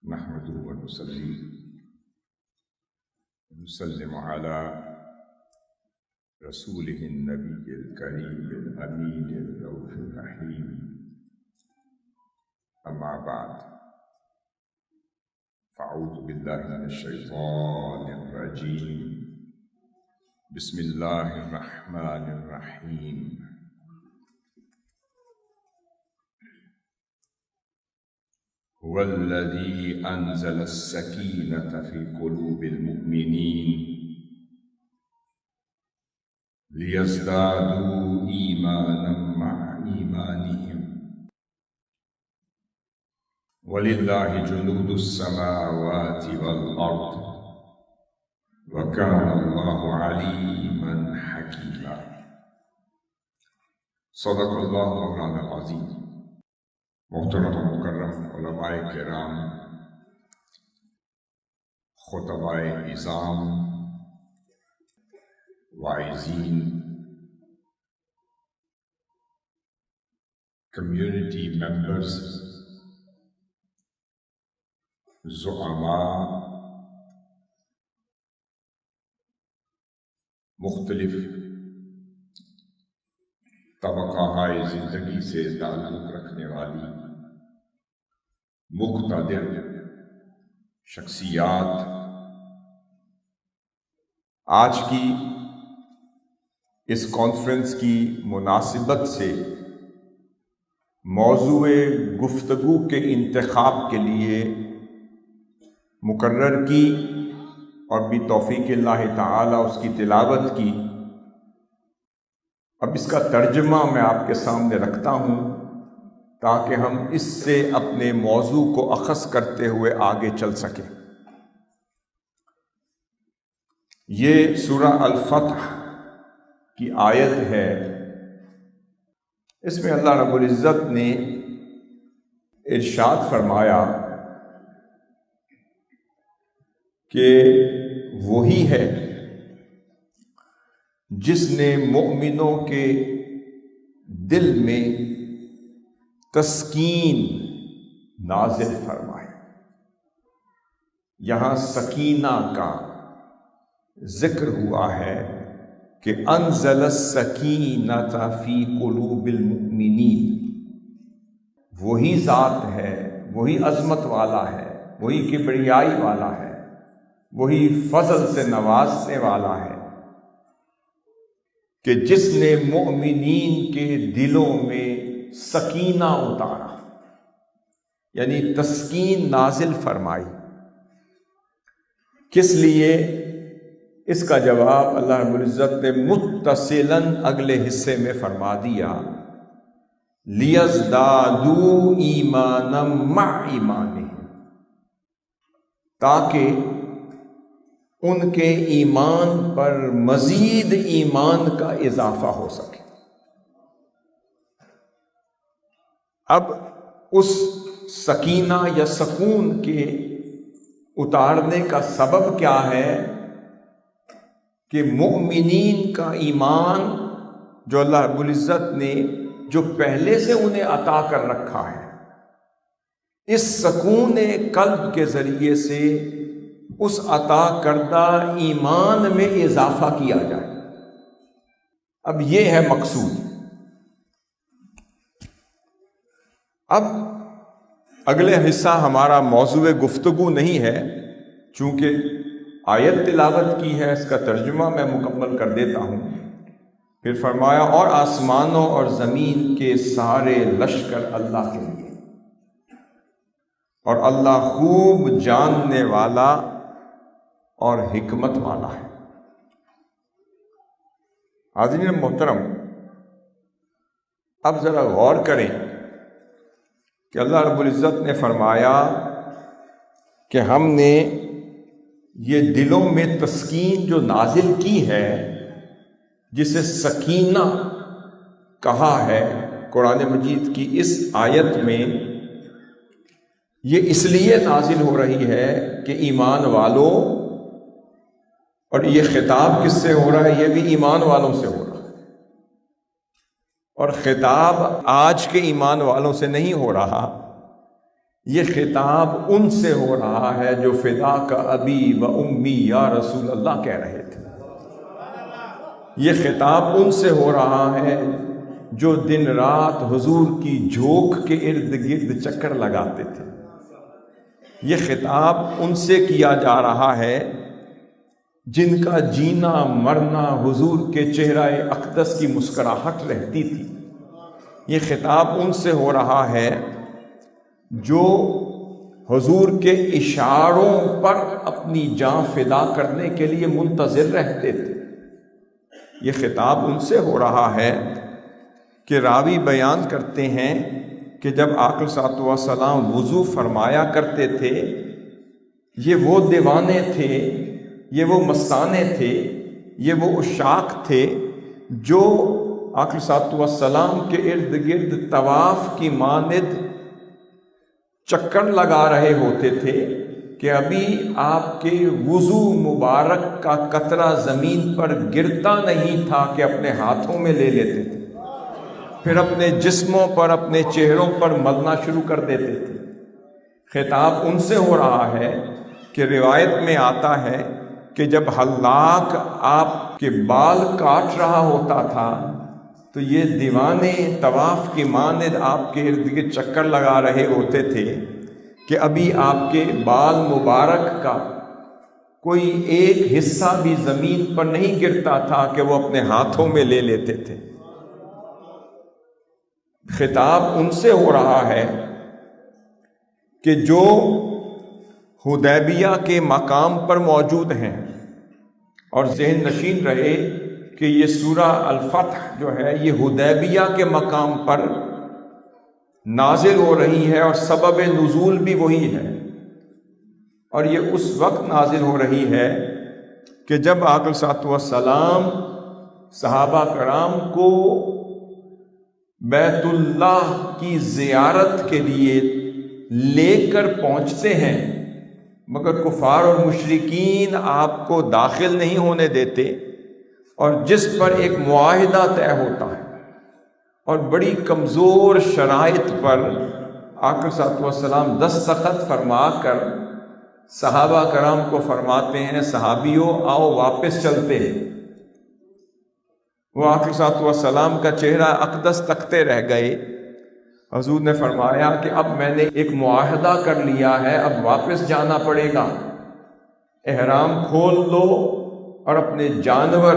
نحمده ونصلي ونسلم على رسوله النبي الكريم الأمين الرؤوف الرحيم. أما بعد، فأعوذ بالله من الشيطان الرجيم. بسم الله الرحمن الرحيم. هو الذي أنزل السكينة في قلوب المؤمنين ليزدادوا إيمانا مع إيمانهم ولله جنود السماوات والأرض وكان الله عليما حكيما. صدق الله مولانا العظيم. محترم و مکرم علماء کرام، خطباء عظام، واعظین، کمیونٹی ممبرز، زعماء، مختلف طبقہ زندگی سے تعلق رکھنے والی مقتدر شخصیات، آج کی اس کانفرنس کی مناسبت سے موضوع گفتگو کے انتخاب کے لیے مقرر کی اور بھی توفیق اللہ تعالی اس کی تلاوت کی. اب اس کا ترجمہ میں آپ کے سامنے رکھتا ہوں تاکہ ہم اس سے اپنے موضوع کو اخذ کرتے ہوئے آگے چل سکیں. یہ سورہ الفتح کی آیت ہے. اس میں اللہ رب العزت نے ارشاد فرمایا کہ وہی ہے جس نے مؤمنوں کے دل میں تسکین نازل فرمائے. یہاں سکینہ کا ذکر ہوا ہے کہ انزل السکینۃ فی قلوب المؤمنین. وہی ذات ہے، وہی عظمت والا ہے، وہی کبریائی والا ہے، وہی فضل سے نوازنے والا ہے کہ جس نے مؤمنین کے دلوں میں سکینہ اتارا، یعنی تسکین نازل فرمائی. کس لیے؟ اس کا جواب اللہ رب العزت نے متصلاً اگلے حصے میں فرما دیا، لِيَزْدَادُوا إِيمَانًا مَعَ إِيمَانِهِمْ، تاکہ ان کے ایمان پر مزید ایمان کا اضافہ ہو سکے. اب اس سکینہ یا سکون کے اتارنے کا سبب کیا ہے؟ کہ مؤمنین کا ایمان جو اللہ رب العزت نے جو پہلے سے انہیں عطا کر رکھا ہے، اس سکون قلب کے ذریعے سے اس عطا کردہ ایمان میں اضافہ کیا جائے. اب یہ ہے مقصود. اب اگلے حصہ ہمارا موضوع گفتگو نہیں ہے، چونکہ آیت تلاوت کی ہے، اس کا ترجمہ میں مکمل کر دیتا ہوں. پھر فرمایا، اور آسمانوں اور زمین کے سارے لشکر اللہ کے لیے، اور اللہ خوب جاننے والا اور حکمت والا ہے. حاضرین محترم، اب ذرا غور کریں کہ اللہ رب العزت نے فرمایا کہ ہم نے یہ دلوں میں تسکین جو نازل کی ہے، جسے سکینہ کہا ہے قرآن مجید کی اس آیت میں، یہ اس لیے نازل ہو رہی ہے کہ ایمان والوں، اور یہ خطاب کس سے ہو رہا ہے؟ یہ بھی ایمان والوں سے ہو رہا ہے. اور خطاب آج کے ایمان والوں سے نہیں ہو رہا، یہ خطاب ان سے ہو رہا ہے جو فدا کا ابی و امی یا رسول اللہ کہہ رہے تھے۔ یہ خطاب ان سے ہو رہا ہے جو دن رات حضور کی جھوک کے ارد گرد چکر لگاتے تھے۔ یہ خطاب ان سے کیا جا رہا ہے جن کا جینا مرنا حضور کے چہرہ اقدس کی مسکراہٹ رہتی تھی۔ یہ خطاب ان سے ہو رہا ہے جو حضور کے اشاروں پر اپنی جان فدا کرنے کے لیے منتظر رہتے تھے۔ یہ خطاب ان سے ہو رہا ہے کہ راوی بیان کرتے ہیں کہ جب آقا صلی اللہ علیہ وسلم وضو فرمایا کرتے تھے، یہ وہ دیوانے تھے، یہ وہ مستانے تھے، یہ وہ عشاق تھے جو آقا صلی اللہ علیہ وسلم کے ارد گرد طواف کی مانند چکر لگا رہے ہوتے تھے کہ ابھی آپ کے وضو مبارک کا قطرہ زمین پر گرتا نہیں تھا کہ اپنے ہاتھوں میں لے لیتے تھے، پھر اپنے جسموں پر اپنے چہروں پر ملنا شروع کر دیتے تھے۔ خطاب ان سے ہو رہا ہے کہ روایت میں آتا ہے کہ جب حلاق آپ کے بال کاٹ رہا ہوتا تھا تو یہ دیوانے طواف کی مانند آپ کے ارد گرد چکر لگا رہے ہوتے تھے کہ ابھی آپ کے بال مبارک کا کوئی ایک حصہ بھی زمین پر نہیں گرتا تھا کہ وہ اپنے ہاتھوں میں لے لیتے تھے۔ خطاب ان سے ہو رہا ہے کہ جو حدیبیہ کے مقام پر موجود ہیں اور ذہن نشین رہے کہ یہ سورہ الفتح جو ہے یہ حدیبیہ کے مقام پر نازل ہو رہی ہے اور سبب نزول بھی وہی ہے، اور یہ اس وقت نازل ہو رہی ہے کہ جب آقا صلی اللہ علیہ وسلم صحابہ کرام کو بیت اللہ کی زیارت کے لیے لے کر پہنچتے ہیں، مگر کفار اور مشرکین آپ کو داخل نہیں ہونے دیتے، اور جس پر ایک معاہدہ طے ہوتا ہے اور بڑی کمزور شرائط پر آقا صلی اللہ علیہ وسلم دستخط فرما کر صحابہ کرام کو فرماتے ہیں صحابیوں آؤ واپس چلتے ہیں۔ وہ آقا صلی اللہ علیہ وسلم کا چہرہ اقدس تکتے رہ گئے۔ حضور نے فرمایا کہ اب میں نے ایک معاہدہ کر لیا ہے، اب واپس جانا پڑے گا، احرام کھول لو اور اپنے جانور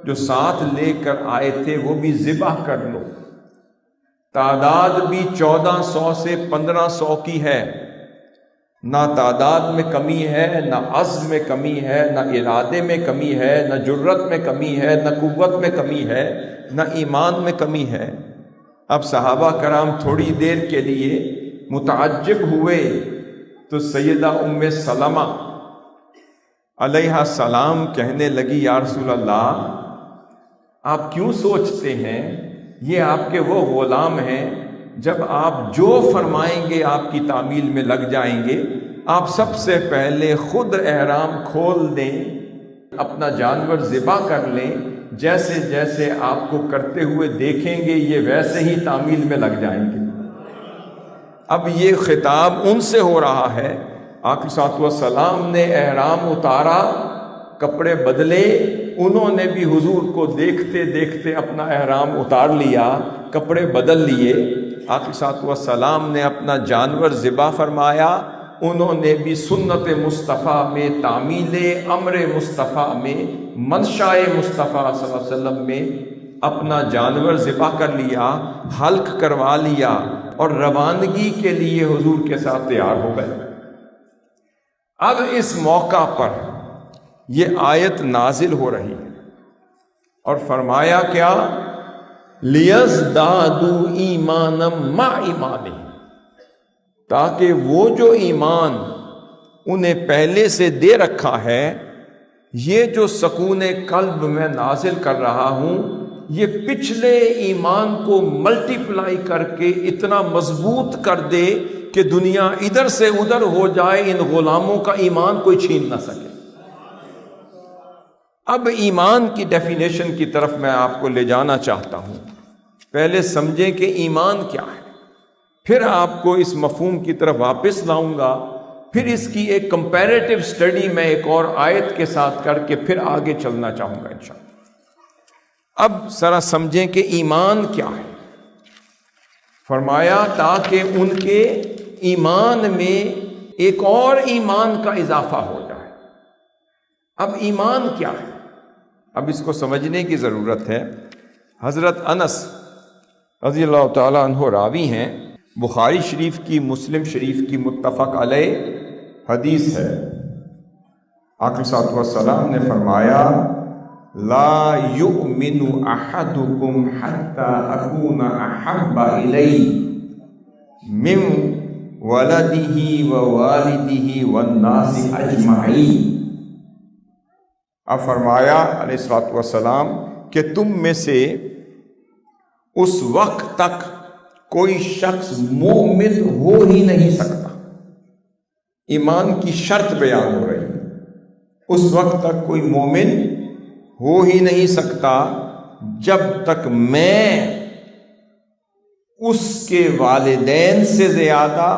جو ساتھ لے کر آئے تھے وہ بھی ذبح کر لو۔ تعداد بھی 1400 سے 1500 کی ہے، نہ تعداد میں کمی ہے، نہ عزم میں کمی ہے، نہ ارادے میں کمی ہے، نہ جرت میں کمی ہے، نہ قوت میں کمی ہے، نہ ایمان میں کمی ہے۔ اب صحابہ کرام تھوڑی دیر کے لیے متعجب ہوئے تو سیدہ ام سلمہ علیہ السلام کہنے لگی یا رسول اللہ آپ کیوں سوچتے ہیں، یہ آپ کے وہ غلام ہیں، جب آپ جو فرمائیں گے آپ کی تعمیل میں لگ جائیں گے۔ آپ سب سے پہلے خود احرام کھول دیں، اپنا جانور ذبح کر لیں، جیسے جیسے آپ کو کرتے ہوئے دیکھیں گے یہ ویسے ہی تعمیل میں لگ جائیں گے۔ اب یہ خطاب ان سے ہو رہا ہے۔ آقا صلی اللہ علیہ وسلم نے احرام اتارا، کپڑے بدلے، انہوں نے بھی حضور کو دیکھتے دیکھتے اپنا احرام اتار لیا، کپڑے بدل لیے۔ آقا صلی اللہ علیہ وسلم نے اپنا جانور ذبح فرمایا، انہوں نے بھی سنت مصطفیٰ میں، تعمیل امر مصطفیٰ میں، منشاء مصطفیٰ صلی اللہ علیہ وسلم میں اپنا جانور ذبح کر لیا، حلق کروا لیا اور روانگی کے لیے حضور کے ساتھ تیار ہو گئے۔ اب اس موقع پر یہ آیت نازل ہو رہی ہے اور فرمایا کیا؟ لِيَزْدَادُوا إِيمَانًا مَعَ إِيمَانِهِمْ، تاکہ وہ جو ایمان انہیں پہلے سے دے رکھا ہے، یہ جو سکون قلب میں نازل کر رہا ہوں، یہ پچھلے ایمان کو ملٹی پلائی کر کے اتنا مضبوط کر دے کہ دنیا ادھر سے ادھر ہو جائے، ان غلاموں کا ایمان کوئی چھین نہ سکے۔ اب ایمان کی ڈیفینیشن کی طرف میں آپ کو لے جانا چاہتا ہوں۔ پہلے سمجھیں کہ ایمان کیا ہے۔ پھر آپ کو اس مفہوم کی طرف واپس لاؤں گا، پھر اس کی ایک کمپیریٹیو سٹڈی میں ایک اور آیت کے ساتھ کر کے پھر آگے چلنا چاہوں گا انشاءاللہ۔ اب ذرا سمجھیں کہ ایمان کیا ہے۔ فرمایا تاکہ ان کے ایمان میں ایک اور ایمان کا اضافہ ہو جائے۔ اب ایمان کیا ہے؟ اب اس کو سمجھنے کی ضرورت ہے۔ حضرت انس رضی اللہ تعالیٰ عنہ راوی ہیں، بخاری شریف کی، مسلم شریف کی متفق علیہ حدیث ہے۔ آقا صلی اللہ علیہ وسلم نے فرمایا لا یؤمن احدکم حتی اکون احب الیہ من ولدہ ووالدہ والناس اجمعین۔ اب فرمایا علیہ الصلوۃ والسلام کہ تم میں سے اس وقت تک کوئی شخص مومن ہو ہی نہیں سکتا، ایمان کی شرط بیان ہو رہی ہے، اس وقت تک کوئی مومن ہو ہی نہیں سکتا جب تک میں اس کے والدین سے زیادہ،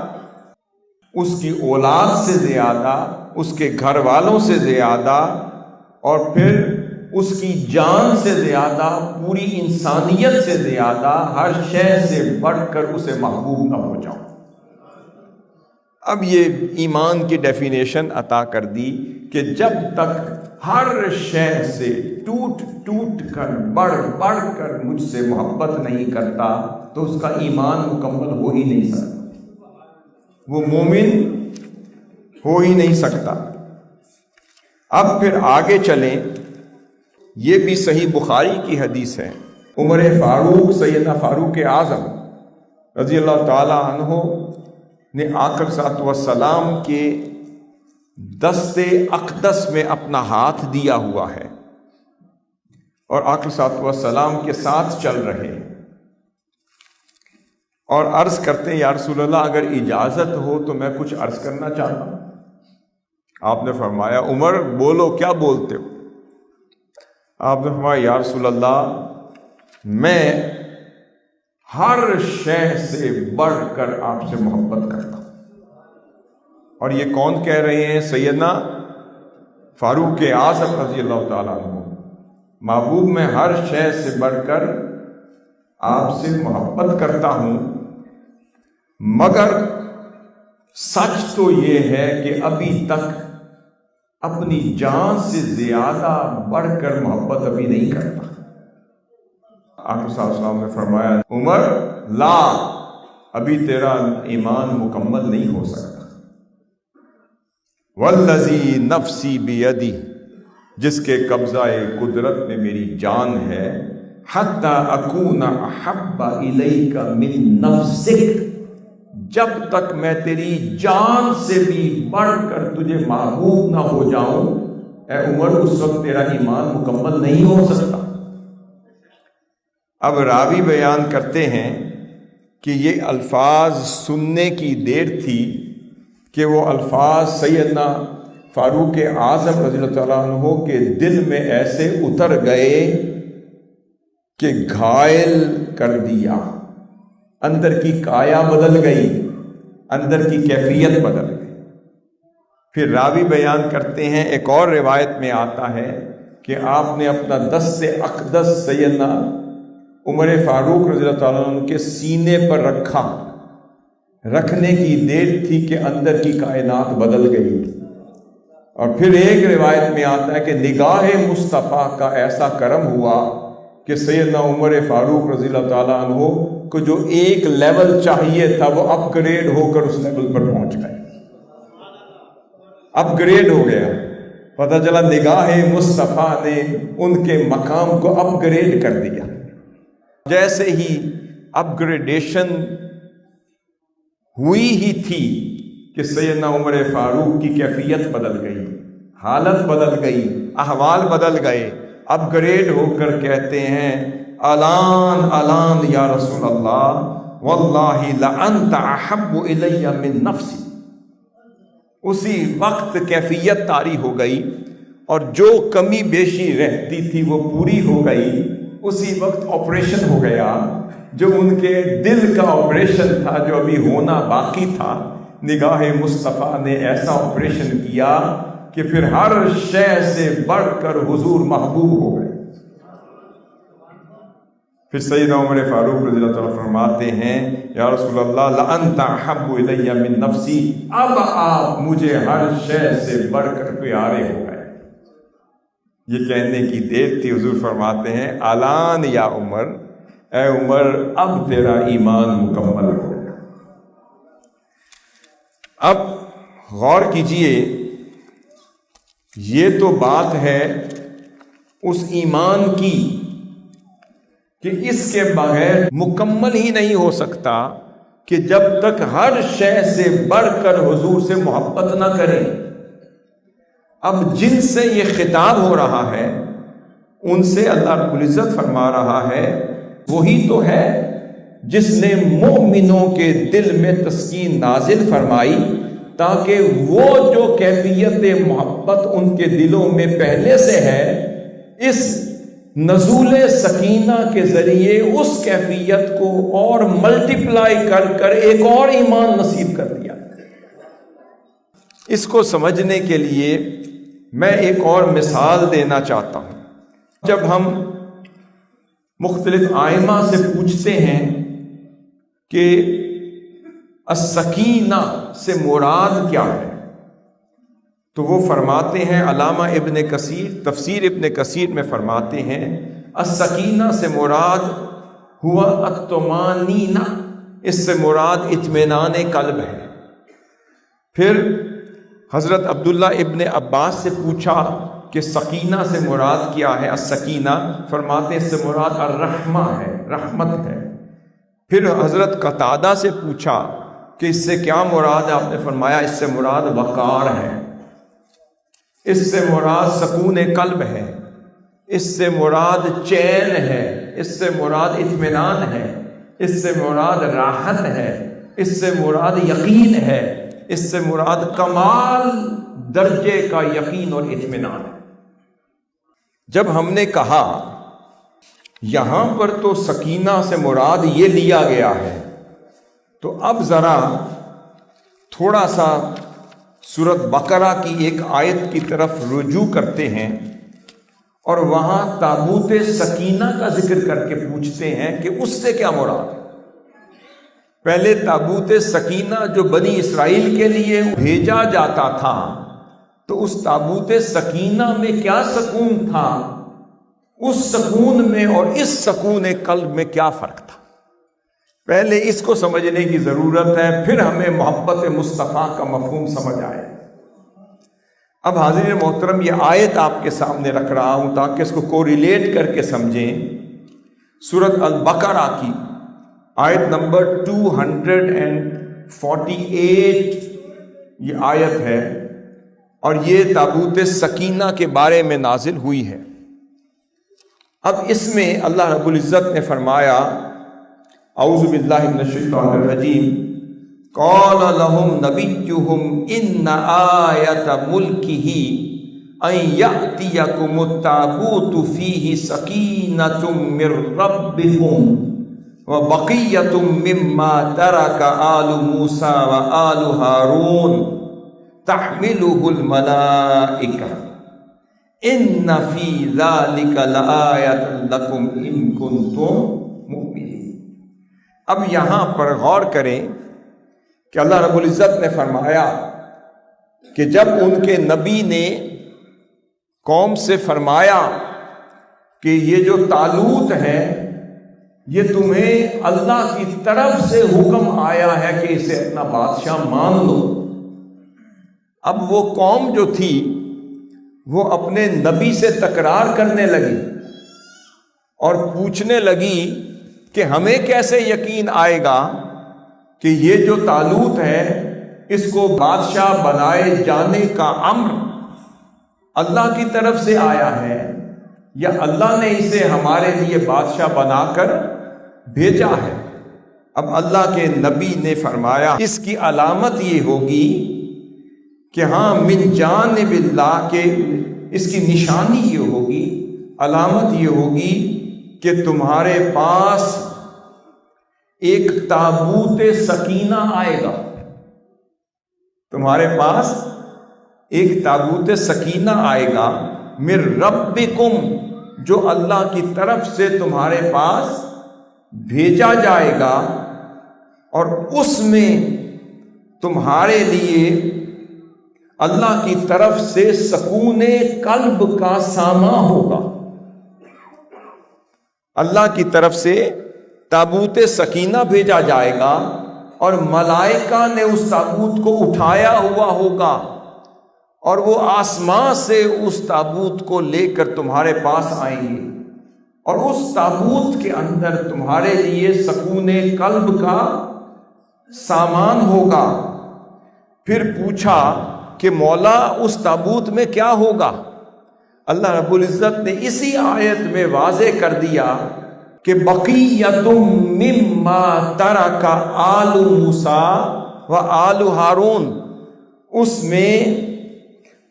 اس کی اولاد سے زیادہ، اس کے گھر والوں سے زیادہ، اور پھر اس کی جان سے زیادہ، پوری انسانیت سے زیادہ، ہر شے سے بڑھ کر اسے محبوب نہ ہو جاؤں۔ اب یہ ایمان کی ڈیفینیشن عطا کر دی کہ جب تک ہر شے سے ٹوٹ ٹوٹ کر بڑھ بڑھ کر مجھ سے محبت نہیں کرتا تو اس کا ایمان مکمل ہو ہی نہیں سکتا، وہ مومن ہو ہی نہیں سکتا۔ اب پھر آگے چلیں، یہ بھی صحیح بخاری کی حدیث ہے۔ عمر فاروق، سیدنا فاروق اعظم رضی اللہ تعالی عنہ نے آقا صلی اللہ علیہ وسلم کے دست اقدس میں اپنا ہاتھ دیا ہوا ہے اور آقا صلی اللہ علیہ وسلم کے ساتھ چل رہے ہیں اور عرض کرتے ہیں یا رسول اللہ اگر اجازت ہو تو میں کچھ عرض کرنا چاہتا ہوں۔ آپ نے فرمایا عمر بولو، کیا بولتے ہو؟ آپ نے فرمایا یا رسول اللہ میں ہر شے سے بڑھ کر آپ سے محبت کرتا ہوں۔ اور یہ کون کہہ رہے ہیں؟ سیدنا فاروق اعظم رضی اللہ تعالیٰ عنہ۔ محبوب میں ہر شے سے بڑھ کر آپ سے محبت کرتا ہوں، مگر سچ تو یہ ہے کہ ابھی تک اپنی جان سے زیادہ بڑھ کر محبت ابھی نہیں کرتا۔ آقا صلی اللہ علیہ وسلم نے فرمایا عمر لا، ابھی تیرا ایمان مکمل نہیں ہو سکتا۔ والذی نفسی بیدی، جس کے قبضہ قدرت میں میری جان ہے، حتی اکون احب الیک من نفسک، جب تک میں تیری جان سے بھی بڑھ کر تجھے محبوب نہ ہو جاؤں، اے عمر اس وقت تیرا ایمان مکمل نہیں ہو سکتا۔ اب راوی بیان کرتے ہیں کہ یہ الفاظ سننے کی دیر تھی کہ وہ الفاظ سیدنا فاروق اعظم رضی اللہ تعالیٰ عنہ کے دل میں ایسے اتر گئے کہ گھائل کر دیا، اندر کی کایا بدل گئی، اندر کی کیفیت بدل گئی۔ پھر راوی بیان کرتے ہیں، ایک اور روایت میں آتا ہے کہ آپ نے اپنا دست اقدس سیدنا عمر فاروق رضی اللہ تعالیٰ عنہ کے سینے پر رکھا، رکھنے کی دیر تھی کہ اندر کی کائنات بدل گئی۔ اور پھر ایک روایت میں آتا ہے کہ نگاہ مصطفیٰ کا ایسا کرم ہوا کہ سیدنا عمر فاروق رضی اللہ تعالیٰ عنہ کو جو ایک لیول چاہیے تھا وہ اپ گریڈ ہو کر اس لیول پر پہنچ گئے، اپ گریڈ ہو گیا۔ پتہ چلا نگاہ مصطفیٰ نے ان کے مقام کو اپ گریڈ کر دیا۔ جیسے ہی اپ گریڈیشن ہوئی ہی تھی کہ سیدنا عمر فاروق کی کیفیت بدل گئی، حالت بدل گئی، احوال بدل گئے، اپ گریڈ ہو کر کہتے ہیں الان الان یا رسول اللہ واللہ لانت احب الی من نفسی۔ اسی وقت کیفیت طاری ہو گئی اور جو کمی بیشی رہتی تھی وہ پوری ہو گئی۔ اسی وقت آپریشن ہو گیا، جو ان کے دل کا آپریشن تھا جو ابھی ہونا باقی تھا، نگاہ مصطفیٰ نے ایسا آپریشن کیا کہ پھر ہر شے سے بڑھ کر حضور محبوب ہو گئے۔ پھر سیدنا عمر فاروق رضی اللہ تعالیٰ فرماتے ہیں یا رسول اللہ لأنت احب الی من نفسی، اب آپ مجھے ہر شے سے بڑھ کر پیارے ہو گئے۔ یہ کہنے کی دیر تھی، حضور فرماتے ہیں الان یا عمر، اے عمر اب تیرا ایمان مکمل ہو گیا۔ اب غور کیجئے، یہ تو بات ہے اس ایمان کی کہ اس کے بغیر مکمل ہی نہیں ہو سکتا کہ جب تک ہر شے سے بڑھ کر حضور سے محبت نہ کریں۔ اب جن سے یہ خطاب ہو رہا ہے ان سے اللہ رب العزت فرما رہا ہے وہی تو ہے جس نے مومنوں کے دل میں تسکین نازل فرمائی تاکہ وہ جو کیفیت محبت ان کے دلوں میں پہلے سے ہے، اس نزول سکینہ کے ذریعے اس کیفیت کو اور ملٹیپلائی کر کر ایک اور ایمان نصیب کر دیا۔ اس کو سمجھنے کے لیے میں ایک اور مثال دینا چاہتا ہوں۔ جب ہم مختلف ائمہ سے پوچھتے ہیں کہ السکینہ سے مراد کیا ہے، تو وہ فرماتے ہیں، علامہ ابن کثیر تفسیر ابن کثیر میں فرماتے ہیں السکینہ سے مراد ہوا الطمانینہ، اس سے مراد اطمینان قلب ہے۔ پھر حضرت عبداللہ ابن عباس سے پوچھا کہ سکینہ سے مراد کیا ہے، السکینہ، فرماتے ہیں اس سے مراد الرحمہ ہے، رحمت ہے۔ پھر حضرت قتادہ سے پوچھا کہ اس سے کیا مراد ہے، آپ نے فرمایا اس سے مراد وقار ہے، اس سے مراد سکون قلب ہے، اس سے مراد چین ہے، اس سے مراد اطمینان ہے، اس سے مراد راحت ہے، اس سے مراد یقین ہے، اس سے مراد کمال درجے کا یقین اور اطمینان ہے۔ جب ہم نے کہا یہاں پر تو سکینہ سے مراد یہ لیا گیا ہے، تو اب ذرا تھوڑا سا سورۃ بقرہ کی ایک آیت کی طرف رجوع کرتے ہیں اور وہاں تابوت سکینہ کا ذکر کر کے پوچھتے ہیں کہ اس سے کیا مراد ہے۔ پہلے تابوت سکینہ جو بنی اسرائیل کے لیے بھیجا جاتا تھا، تو اس تابوت سکینہ میں کیا سکون تھا، اس سکون میں اور اس سکون قلب میں کیا فرق تھا، پہلے اس کو سمجھنے کی ضرورت ہے، پھر ہمیں محبت مصطفیٰ کا مفہوم سمجھ آئے۔ اب حاضرین محترم، یہ آیت آپ کے سامنے رکھ رہا ہوں تاکہ اس کو کوریلیٹ کر کے سمجھیں۔ سورۃ البقرہ کی آیت نمبر 248 یہ آیت ہے، اور یہ تابوت سکینہ کے بارے میں نازل ہوئی ہے۔ اب اس میں اللہ رب العزت نے فرمایا، اعوذ باللہ من الشیطان الرجیم، قال لهم نبیہم ان آیۃ ملکہ ان یأتیکم التابوت فیہ سکینۃ من ربکم وبقیۃ مما ترک آل موسیٰ وآل ہارون تحملہ الملائکہ ان فی ذلک لآیۃ لکم ان کنتم مؤمنین۔ اب یہاں پر غور کریں کہ اللہ رب العزت نے فرمایا کہ جب ان کے نبی نے قوم سے فرمایا کہ یہ جو طالوت ہے یہ تمہیں اللہ کی طرف سے حکم آیا ہے کہ اسے اپنا بادشاہ مان لو، اب وہ قوم جو تھی وہ اپنے نبی سے تکرار کرنے لگی اور پوچھنے لگی کہ ہمیں کیسے یقین آئے گا کہ یہ جو طالوت ہے اس کو بادشاہ بنائے جانے کا امر اللہ کی طرف سے آیا ہے یا اللہ نے اسے ہمارے لیے بادشاہ بنا کر بھیجا ہے۔ اب اللہ کے نبی نے فرمایا اس کی علامت یہ ہوگی کہ ہاں من جانب اللہ کے، اس کی نشانی یہ ہوگی، علامت یہ ہوگی کہ تمہارے پاس ایک تابوت سکینہ آئے گا، تمہارے پاس ایک تابوت سکینہ آئے گا، من ربکم، جو اللہ کی طرف سے تمہارے پاس بھیجا جائے گا، اور اس میں تمہارے لیے اللہ کی طرف سے سکون قلب کا سامان ہوگا۔ اللہ کی طرف سے تابوت سکینہ بھیجا جائے گا اور ملائکہ نے اس تابوت کو اٹھایا ہوا ہوگا، اور وہ آسمان سے اس تابوت کو لے کر تمہارے پاس آئیں گے، اور اس تابوت کے اندر تمہارے لیے سکون قلب کا سامان ہوگا۔ پھر پوچھا کہ مولا اس تابوت میں کیا ہوگا؟ اللہ رب العزت نے اسی آیت میں واضح کر دیا کہ بقیۃ مما ترک آل موسیٰ و آل ہارون، اس میں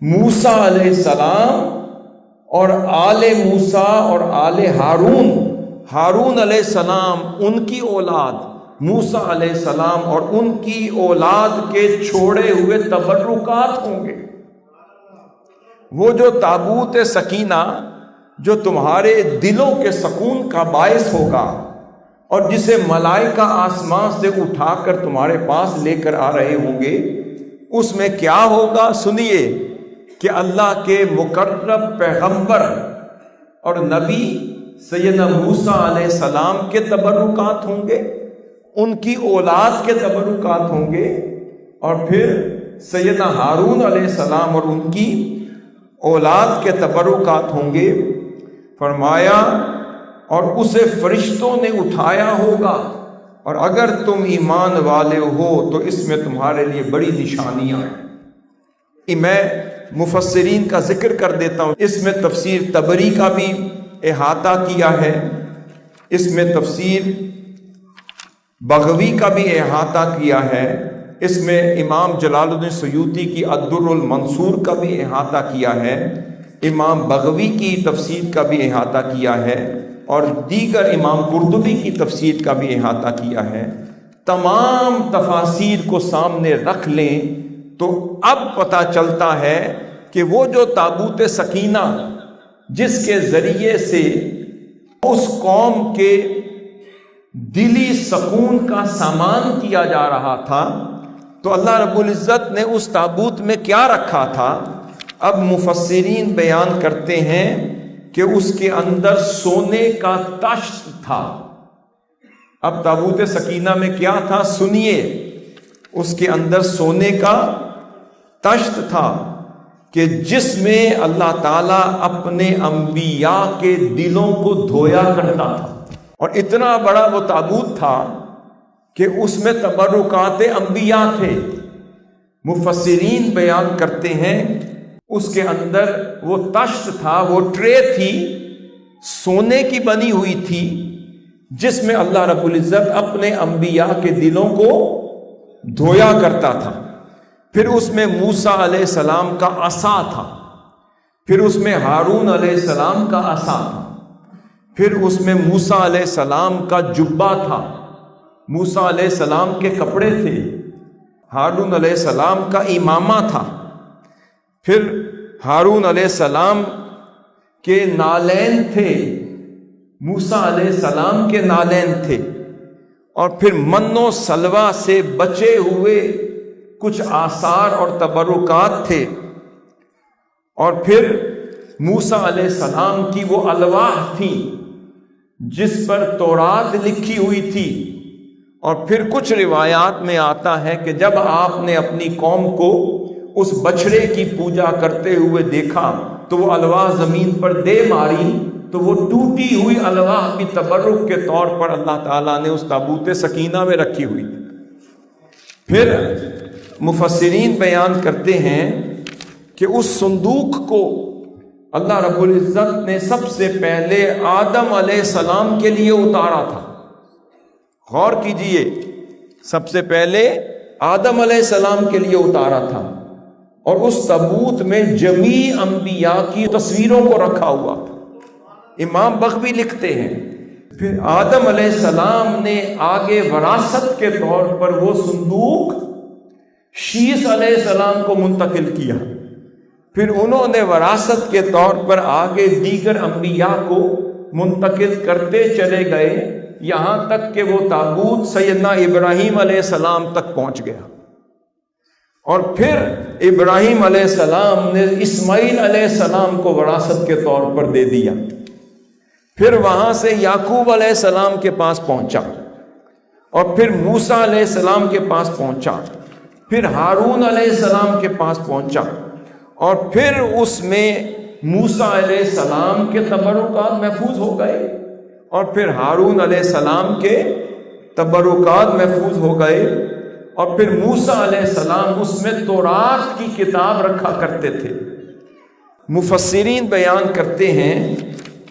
موسیٰ علیہ السلام اور آل موسیٰ اور آل ہارون، ہارون علیہ السلام ان کی اولاد، موسیٰ علیہ السلام اور ان کی اولاد کے چھوڑے ہوئے تبرکات ہوں گے۔ وہ جو تابوت سکینہ جو تمہارے دلوں کے سکون کا باعث ہوگا، اور جسے ملائکہ آسمان سے اٹھا کر تمہارے پاس لے کر آ رہے ہوں گے، اس میں کیا ہوگا؟ سنیے کہ اللہ کے مقرب پیغمبر اور نبی سیدنا موسیٰ علیہ السلام کے تبرکات ہوں گے، ان کی اولاد کے تبرکات ہوں گے، اور پھر سیدنا ہارون علیہ السلام اور ان کی اولاد کے تبرکات ہوں گے۔ فرمایا اور اسے فرشتوں نے اٹھایا ہوگا، اور اگر تم ایمان والے ہو تو اس میں تمہارے لیے بڑی نشانیاں ہیں۔ میں مفسرین کا ذکر کر دیتا ہوں، اس میں تفسیر طبری کا بھی احاطہ کیا ہے، اس میں تفسیر بغوی کا بھی احاطہ کیا ہے، اس میں امام جلال الدین سیوطی کی الدر المنصور کا بھی احاطہ کیا ہے، امام بغوی کی تفسیر کا بھی احاطہ کیا ہے، اور دیگر امام قرطبی کی تفسیر کا بھی احاطہ کیا ہے۔ تمام تفاسیر کو سامنے رکھ لیں تو اب پتہ چلتا ہے کہ وہ جو تابوت سکینہ جس کے ذریعے سے اس قوم کے دلی سکون کا سامان کیا جا رہا تھا، تو اللہ رب العزت نے اس تابوت میں کیا رکھا تھا؟ اب مفسرین بیان کرتے ہیں کہ اس کے اندر سونے کا تشت تھا۔ اب تابوت سکینہ میں کیا تھا؟ سنیے، اس کے اندر سونے کا تشت تھا کہ جس میں اللہ تعالیٰ اپنے انبیاء کے دلوں کو دھویا کرتا تھا، اور اتنا بڑا وہ تابوت تھا کہ اس میں تبرکات انبیاء تھے۔ مفسرین بیان کرتے ہیں اس کے اندر وہ تشت تھا، وہ ٹرے تھی، سونے کی بنی ہوئی تھی، جس میں اللہ رب العزت اپنے انبیاء کے دلوں کو دھویا کرتا تھا۔ پھر اس میں موسیٰ علیہ السلام کا عصا تھا، پھر اس میں ہارون علیہ السلام کا عصا تھا، پھر اس میں موسیٰ علیہ السلام کا جبہ تھا، موسیٰ علیہ السلام کے کپڑے تھے، ہارون علیہ السلام کا امامہ تھا، پھر ہارون علیہ السلام کے نالین تھے، موسیٰ علیہ السلام کے نالین تھے، اور پھر من و سلوہ سے بچے ہوئے کچھ آثار اور تبرکات تھے، اور پھر موسیٰ علیہ السلام کی وہ الواح تھی جس پر تورات لکھی ہوئی تھی، اور پھر کچھ روایات میں آتا ہے کہ جب آپ نے اپنی قوم کو اس بچڑے کی پوجا کرتے ہوئے دیکھا تو وہ الواح زمین پر دے ماری، تو وہ ٹوٹی ہوئی الواح بھی تبرک کے طور پر اللہ تعالیٰ نے اس تابوت سکینہ میں رکھی ہوئی تھی۔ پھر مفسرین بیان کرتے ہیں کہ اس صندوق کو اللہ رب العزت نے سب سے پہلے آدم علیہ السلام کے لیے اتارا تھا۔ غور کیجئے، سب سے پہلے آدم علیہ السلام کے لیے اتارا تھا، اور اس تابوت میں جمیع انبیاء کی تصویروں کو رکھا ہوا تھا۔ امام بغوی لکھتے ہیں پھر آدم علیہ السلام نے آگے وراثت کے طور پر وہ صندوق شیس علیہ السلام کو منتقل کیا، پھر انہوں نے وراثت کے طور پر آگے دیگر انبیاء کو منتقل کرتے چلے گئے، یہاں تک کہ وہ تابوت سیدنا ابراہیم علیہ السلام تک پہنچ گیا، اور پھر ابراہیم علیہ السلام نے اسماعیل علیہ السلام کو وراثت کے طور پر دے دیا، پھر وہاں سے یعقوب علیہ السلام کے پاس پہنچا، اور پھر موسیٰ علیہ السلام کے پاس پہنچا، پھر ہارون علیہ السلام کے پاس پہنچا، اور پھر اس میں موسیٰ علیہ السلام کے تبرکات محفوظ ہو گئے، اور پھر ہارون علیہ السلام کے تبرکات محفوظ ہو گئے، اور پھر موسیٰ علیہ السلام اس میں تورات کی کتاب رکھا کرتے تھے۔ مفسرین بیان کرتے ہیں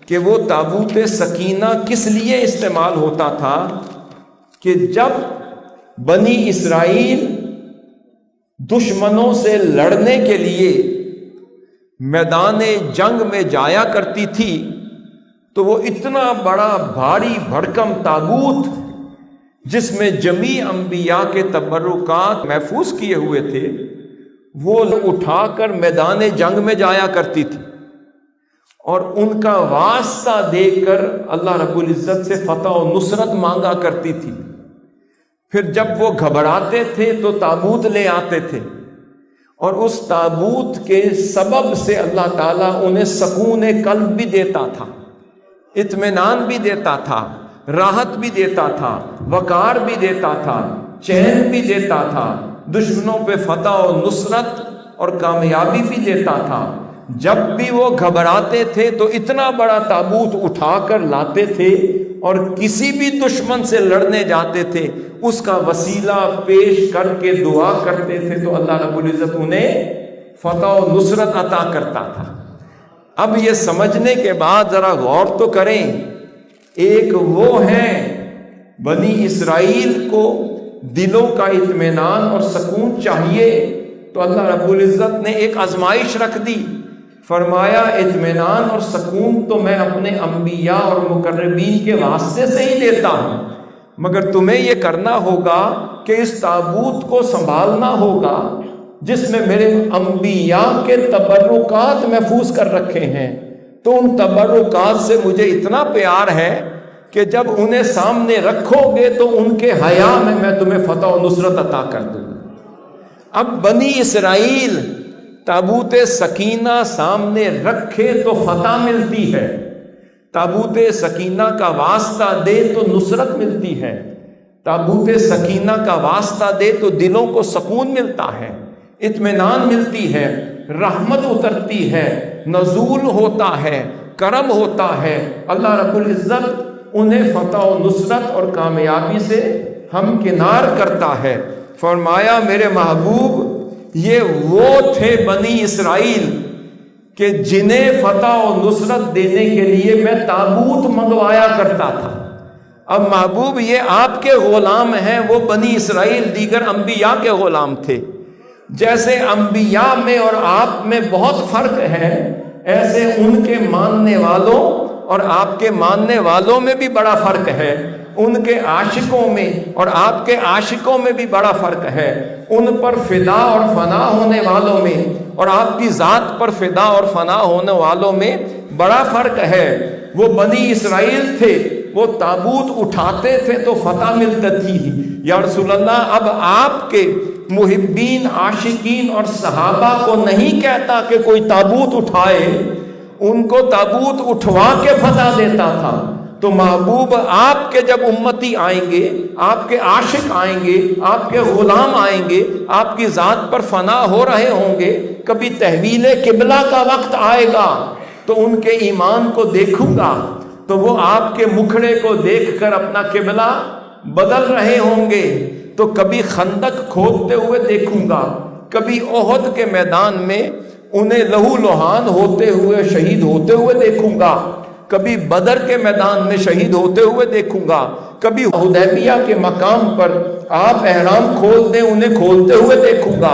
کہ وہ تابوت سکینہ کس لیے استعمال ہوتا تھا کہ جب بنی اسرائیل دشمنوں سے لڑنے کے لیے میدان جنگ میں جایا کرتی تھی تو وہ اتنا بڑا بھاری بھرکم تابوت جس میں جمیع انبیاء کے تبرکات محفوظ کیے ہوئے تھے وہ اٹھا کر میدان جنگ میں جایا کرتی تھی، اور ان کا واسطہ دے کر اللہ رب العزت سے فتح و نصرت مانگا کرتی تھی۔ پھر جب وہ گھبراتے تھے تو تابوت لے آتے تھے، اور اس تابوت کے سبب سے اللہ تعالیٰ انہیں سکون قلب بھی دیتا تھا، اطمینان بھی دیتا تھا، راحت بھی دیتا تھا، وقار بھی دیتا تھا، چین بھی دیتا تھا، دشمنوں پہ فتح و نصرت اور کامیابی بھی دیتا تھا۔ جب بھی وہ گھبراتے تھے تو اتنا بڑا تابوت اٹھا کر لاتے تھے، اور کسی بھی دشمن سے لڑنے جاتے تھے اس کا وسیلہ پیش کر کے دعا کرتے تھے تو اللہ رب العزت انہیں فتح و نصرت عطا کرتا تھا۔ اب یہ سمجھنے کے بعد ذرا غور تو کریں، ایک وہ ہیں بنی اسرائیل کو دلوں کا اطمینان اور سکون چاہیے تو اللہ رب العزت نے ایک آزمائش رکھ دی، فرمایا اطمینان اور سکون تو میں اپنے انبیاء اور مقربین کے واسطے سے ہی دیتا ہوں، مگر تمہیں یہ کرنا ہوگا کہ اس تابوت کو سنبھالنا ہوگا جس میں میرے انبیاء کے تبرکات محفوظ کر رکھے ہیں، تو ان تبرکات سے مجھے اتنا پیار ہے کہ جب انہیں سامنے رکھو گے تو ان کے حیا میں تمہیں فتح و نصرت عطا کر دوں گا۔ اب بنی اسرائیل تابوت سکینہ سامنے رکھے تو فتح ملتی ہے، تابوت سکینہ کا واسطہ دے تو نصرت ملتی ہے، تابوت سکینہ کا واسطہ دے تو دلوں کو سکون ملتا ہے، اطمینان ملتی ہے، رحمت اترتی ہے، نزول ہوتا ہے، کرم ہوتا ہے، اللہ رب العزت انہیں فتح و نصرت اور کامیابی سے ہمکنار کرتا ہے۔ فرمایا میرے محبوب یہ وہ تھے بنی اسرائیل کہ جنہیں فتح و نصرت دینے کے لیے میں تابوت منگوایا کرتا تھا۔ اب محبوب یہ آپ کے غلام ہیں، وہ بنی اسرائیل دیگر انبیاء کے غلام تھے۔ جیسے انبیاء میں اور آپ میں بہت فرق ہے، ایسے ان کے ماننے والوں اور آپ کے ماننے والوں میں بھی بڑا فرق ہے، ان کے عاشقوں میں اور آپ کے عاشقوں میں بھی بڑا فرق ہے، ان پر فدا اور فنا ہونے والوں میں اور آپ کی ذات پر فدا اور فنا ہونے والوں میں بڑا فرق ہے۔ وہ بنی اسرائیل تھے، وہ تابوت اٹھاتے تھے تو فتح ملتی تھی۔ یا رسول اللہ اب آپ کے محبین عاشقین اور صحابہ کو نہیں کہتا کہ کوئی تابوت اٹھائے، ان کو تابوت اٹھوا کے فتح دیتا تھا۔ تو محبوب آپ کے جب امتی آئیں گے، آپ کے عاشق آئیں گے، آپ کے غلام آئیں گے، آپ کی ذات پر فنا ہو رہے ہوں گے، کبھی تحویل قبلہ کا وقت آئے گا تو ان کے ایمان کو دیکھوں گا تو وہ آپ کے مکھڑے کو دیکھ کر اپنا قبلہ بدل رہے ہوں گے، تو کبھی خندق کھودتے ہوئے دیکھوں گا، کبھی احد کے میدان میں انہیں لہو لہان ہوتے ہوئے شہید ہوتے ہوئے دیکھوں گا، کبھی بدر کے میدان میں شہید ہوتے ہوئے دیکھوں گا، کبھی حدیبیہ کے مقام پر آپ احرام کھول دیں انہیں کھولتے ہوئے دیکھوں گا،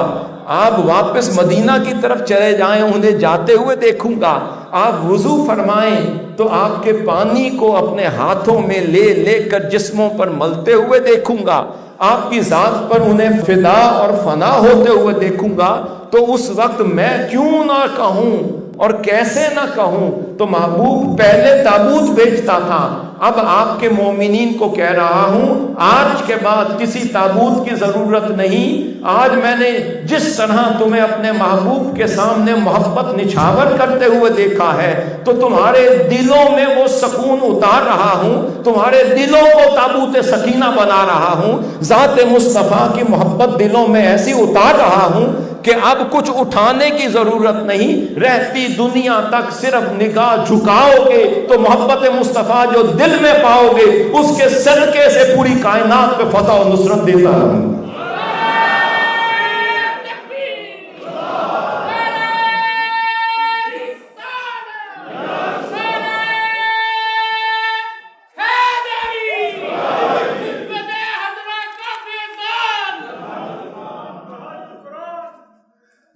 آپ واپس مدینہ کی طرف چلے جائیں، انہیں جاتے ہوئے دیکھوں گا۔ آپ وضو فرمائیں تو آپ کے پانی کو اپنے ہاتھوں میں لے لے کر جسموں پر ملتے ہوئے دیکھوں گا۔ آپ کی ذات پر انہیں فدا اور فنا ہوتے ہوئے دیکھوں گا۔ تو اس وقت میں کیوں نہ کہوں اور کیسے نہ کہوں؟ تو محبوب پہلے تابوت بیچتا تھا، اب آپ کے مومنین کو کہہ رہا ہوں آج کے بعد کسی تابوت کی ضرورت نہیں۔ آج میں نے جس طرح تمہیں اپنے محبوب کے سامنے محبت نچھاور کرتے ہوئے دیکھا ہے تو تمہارے دلوں میں وہ سکون اتار رہا ہوں، تمہارے دلوں کو تابوت سکینہ بنا رہا ہوں، ذات مصطفیٰ کی محبت دلوں میں ایسی اتار رہا ہوں کہ اب کچھ اٹھانے کی ضرورت نہیں، رہتی دنیا تک صرف نگاہ جھکاؤ گے تو محبت مصطفیٰ جو دل میں پاؤ گے اس کے صدقے سے پوری کائنات پہ فتح و نصرت دیتا رہوں۔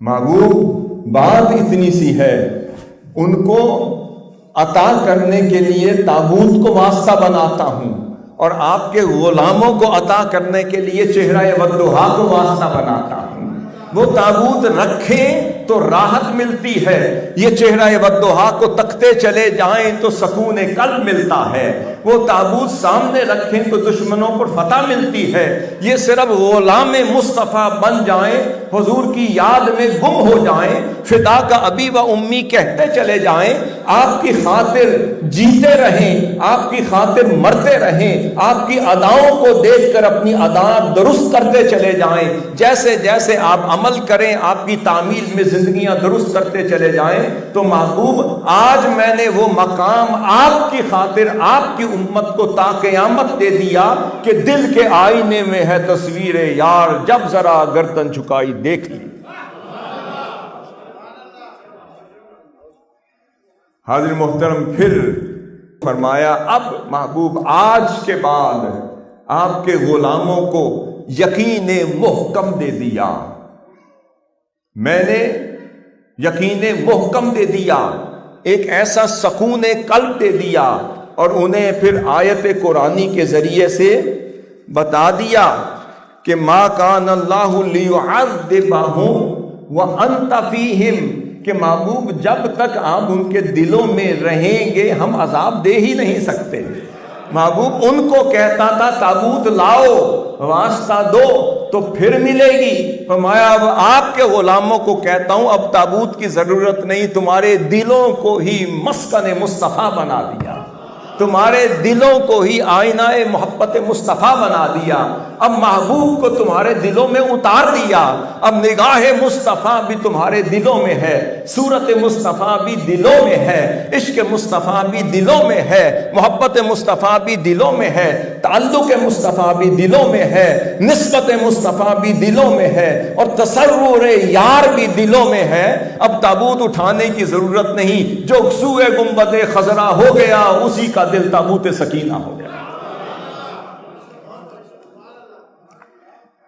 محبوب بات اتنی سی ہے، ان کو عطا کرنے کے لیے تابوت کو واسطہ بناتا ہوں اور آپ کے غلاموں کو عطا کرنے کے لیے چہرہ والضحیٰ کو واسطہ بناتا ہوں۔ وہ تابوت رکھیں تو راحت ملتی ہے، یہ چہرہ والضحیٰ کو تکتے چلے جائیں تو سکون قلب ملتا ہے، وہ تابوت سامنے رکھیں تو دشمنوں پر فتح ملتی ہے، یہ صرف غلام مصطفیٰ بن جائیں، حضور کی یاد میں گم ہو جائیں، فدا کا ابی و امی کہتے چلے جائیں، آپ کی خاطر جیتے رہیں، آپ کی خاطر مرتے رہیں، آپ کی اداؤں کو دیکھ کر اپنی اداء درست کرتے چلے جائیں، جیسے جیسے آپ عمل کریں آپ کی تعمیل میں زندگیاں درست کرتے چلے جائیں، تو محبوب آج میں نے وہ مقام آپ کی خاطر آپ کی امت کو تا قیامت دے دیا کہ دل کے آئینے میں ہے تصویر یار، جب ذرا گردن جھکائی دیکھ لی۔ حاضر محترم، پھر فرمایا اب محبوب آج کے بعد آپ کے غلاموں کو یقین محکم دے دیا، میں نے یقین محکم دے دیا، ایک ایسا سکون قلب دے دیا، اور انہیں پھر آیت قرآنی کے ذریعے سے بتا دیا کہ ما کان اللہ لیعذبہم وانت فیہم، کہ محبوب جب تک آپ ان کے دلوں میں رہیں گے ہم عذاب دے ہی نہیں سکتے۔ محبوب ان کو کہتا تھا تابوت لاؤ، واسطہ دو تو پھر ملے گی، فرمایا اب آپ کے غلاموں کو کہتا ہوں اب تابوت کی ضرورت نہیں، تمہارے دلوں کو ہی مسکن مصطفیٰ بنا دیا، تمہارے دلوں کو ہی آئینہ محبت مصطفیٰ بنا دیا، اب محبوب کو تمہارے دلوں میں اتار دیا، اب نگاہ مصطفیٰ بھی تمہارے دلوں میں ہے، صورت مصطفیٰ بھی دلوں میں ہے، عشق مصطفیٰ بھی دلوں میں ہے، محبت مصطفیٰ بھی دلوں میں ہے، تعلق مصطفیٰ بھی دلوں میں ہے، نسبت مصطفیٰ بھی دلوں میں ہے، اور تصور یار بھی دلوں میں ہے۔ اب تابوت اٹھانے کی ضرورت نہیں، جو سوئے گنبد خضرا ہو گیا اسی کا دل تابوت سکینہ ہو گیا۔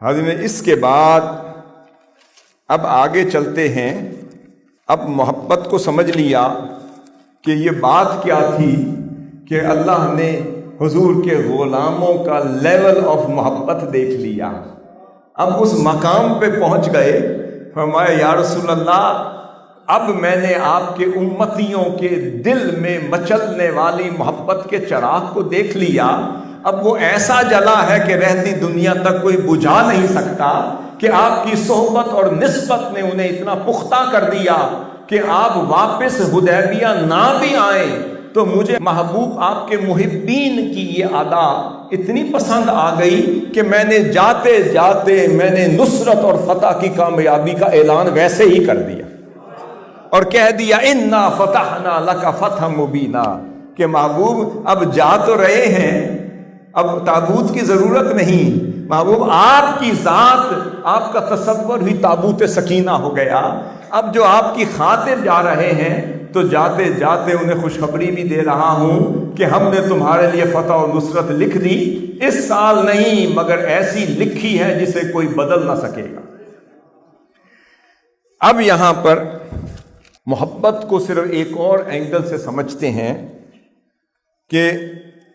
حاضرین، اس کے بعد اب آگے چلتے ہیں۔ اب محبت کو سمجھ لیا کہ یہ بات کیا تھی کہ اللہ نے حضور کے غلاموں کا لیول آف محبت دیکھ لیا، اب اس مقام پہ پہنچ گئے، فرمایا یا رسول اللہ اب میں نے آپ کے امتیوں کے دل میں مچلنے والی محبت کے چراغ کو دیکھ لیا، اب وہ ایسا جلا ہے کہ رہتی دنیا تک کوئی بجھا نہیں سکتا، کہ آپ کی صحبت اور نسبت نے انہیں اتنا پختہ کر دیا کہ آپ واپس حدیبیہ نہ بھی آئیں تو مجھے محبوب آپ کے محبین کی یہ ادا اتنی پسند آ گئی کہ میں نے جاتے جاتے میں نے نصرت اور فتح کی کامیابی کا اعلان ویسے ہی کر دیا اور کہہ دیا انا فتحنا لک فتحا مبینا، کہ محبوب اب جا تو رہے ہیں، اب تابوت کی ضرورت نہیں، محبوب آپ کی ذات، آپ کا تصور ہی تابوت سکینہ ہو گیا، اب جو آپ کی خاطر جا رہے ہیں تو جاتے جاتے انہیں خوشخبری بھی دے رہا ہوں کہ ہم نے تمہارے لیے فتح و نصرت لکھ دی، اس سال نہیں مگر ایسی لکھی ہے جسے کوئی بدل نہ سکے گا۔ اب یہاں پر محبت کو صرف ایک اور اینگل سے سمجھتے ہیں کہ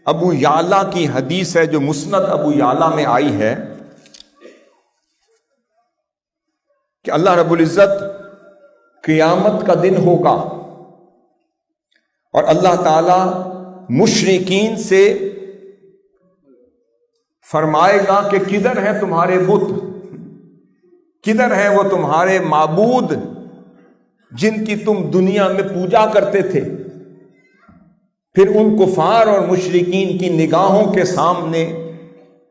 ابو یعلا کی حدیث ہے جو مسند ابو یعلا میں آئی ہے کہ اللہ رب العزت قیامت کا دن ہوگا اور اللہ تعالی مشرکین سے فرمائے گا کہ کدھر ہیں تمہارے بت، کدھر ہیں وہ تمہارے معبود جن کی تم دنیا میں پوجا کرتے تھے؟ پھر ان کفار اور مشرکین کی نگاہوں کے سامنے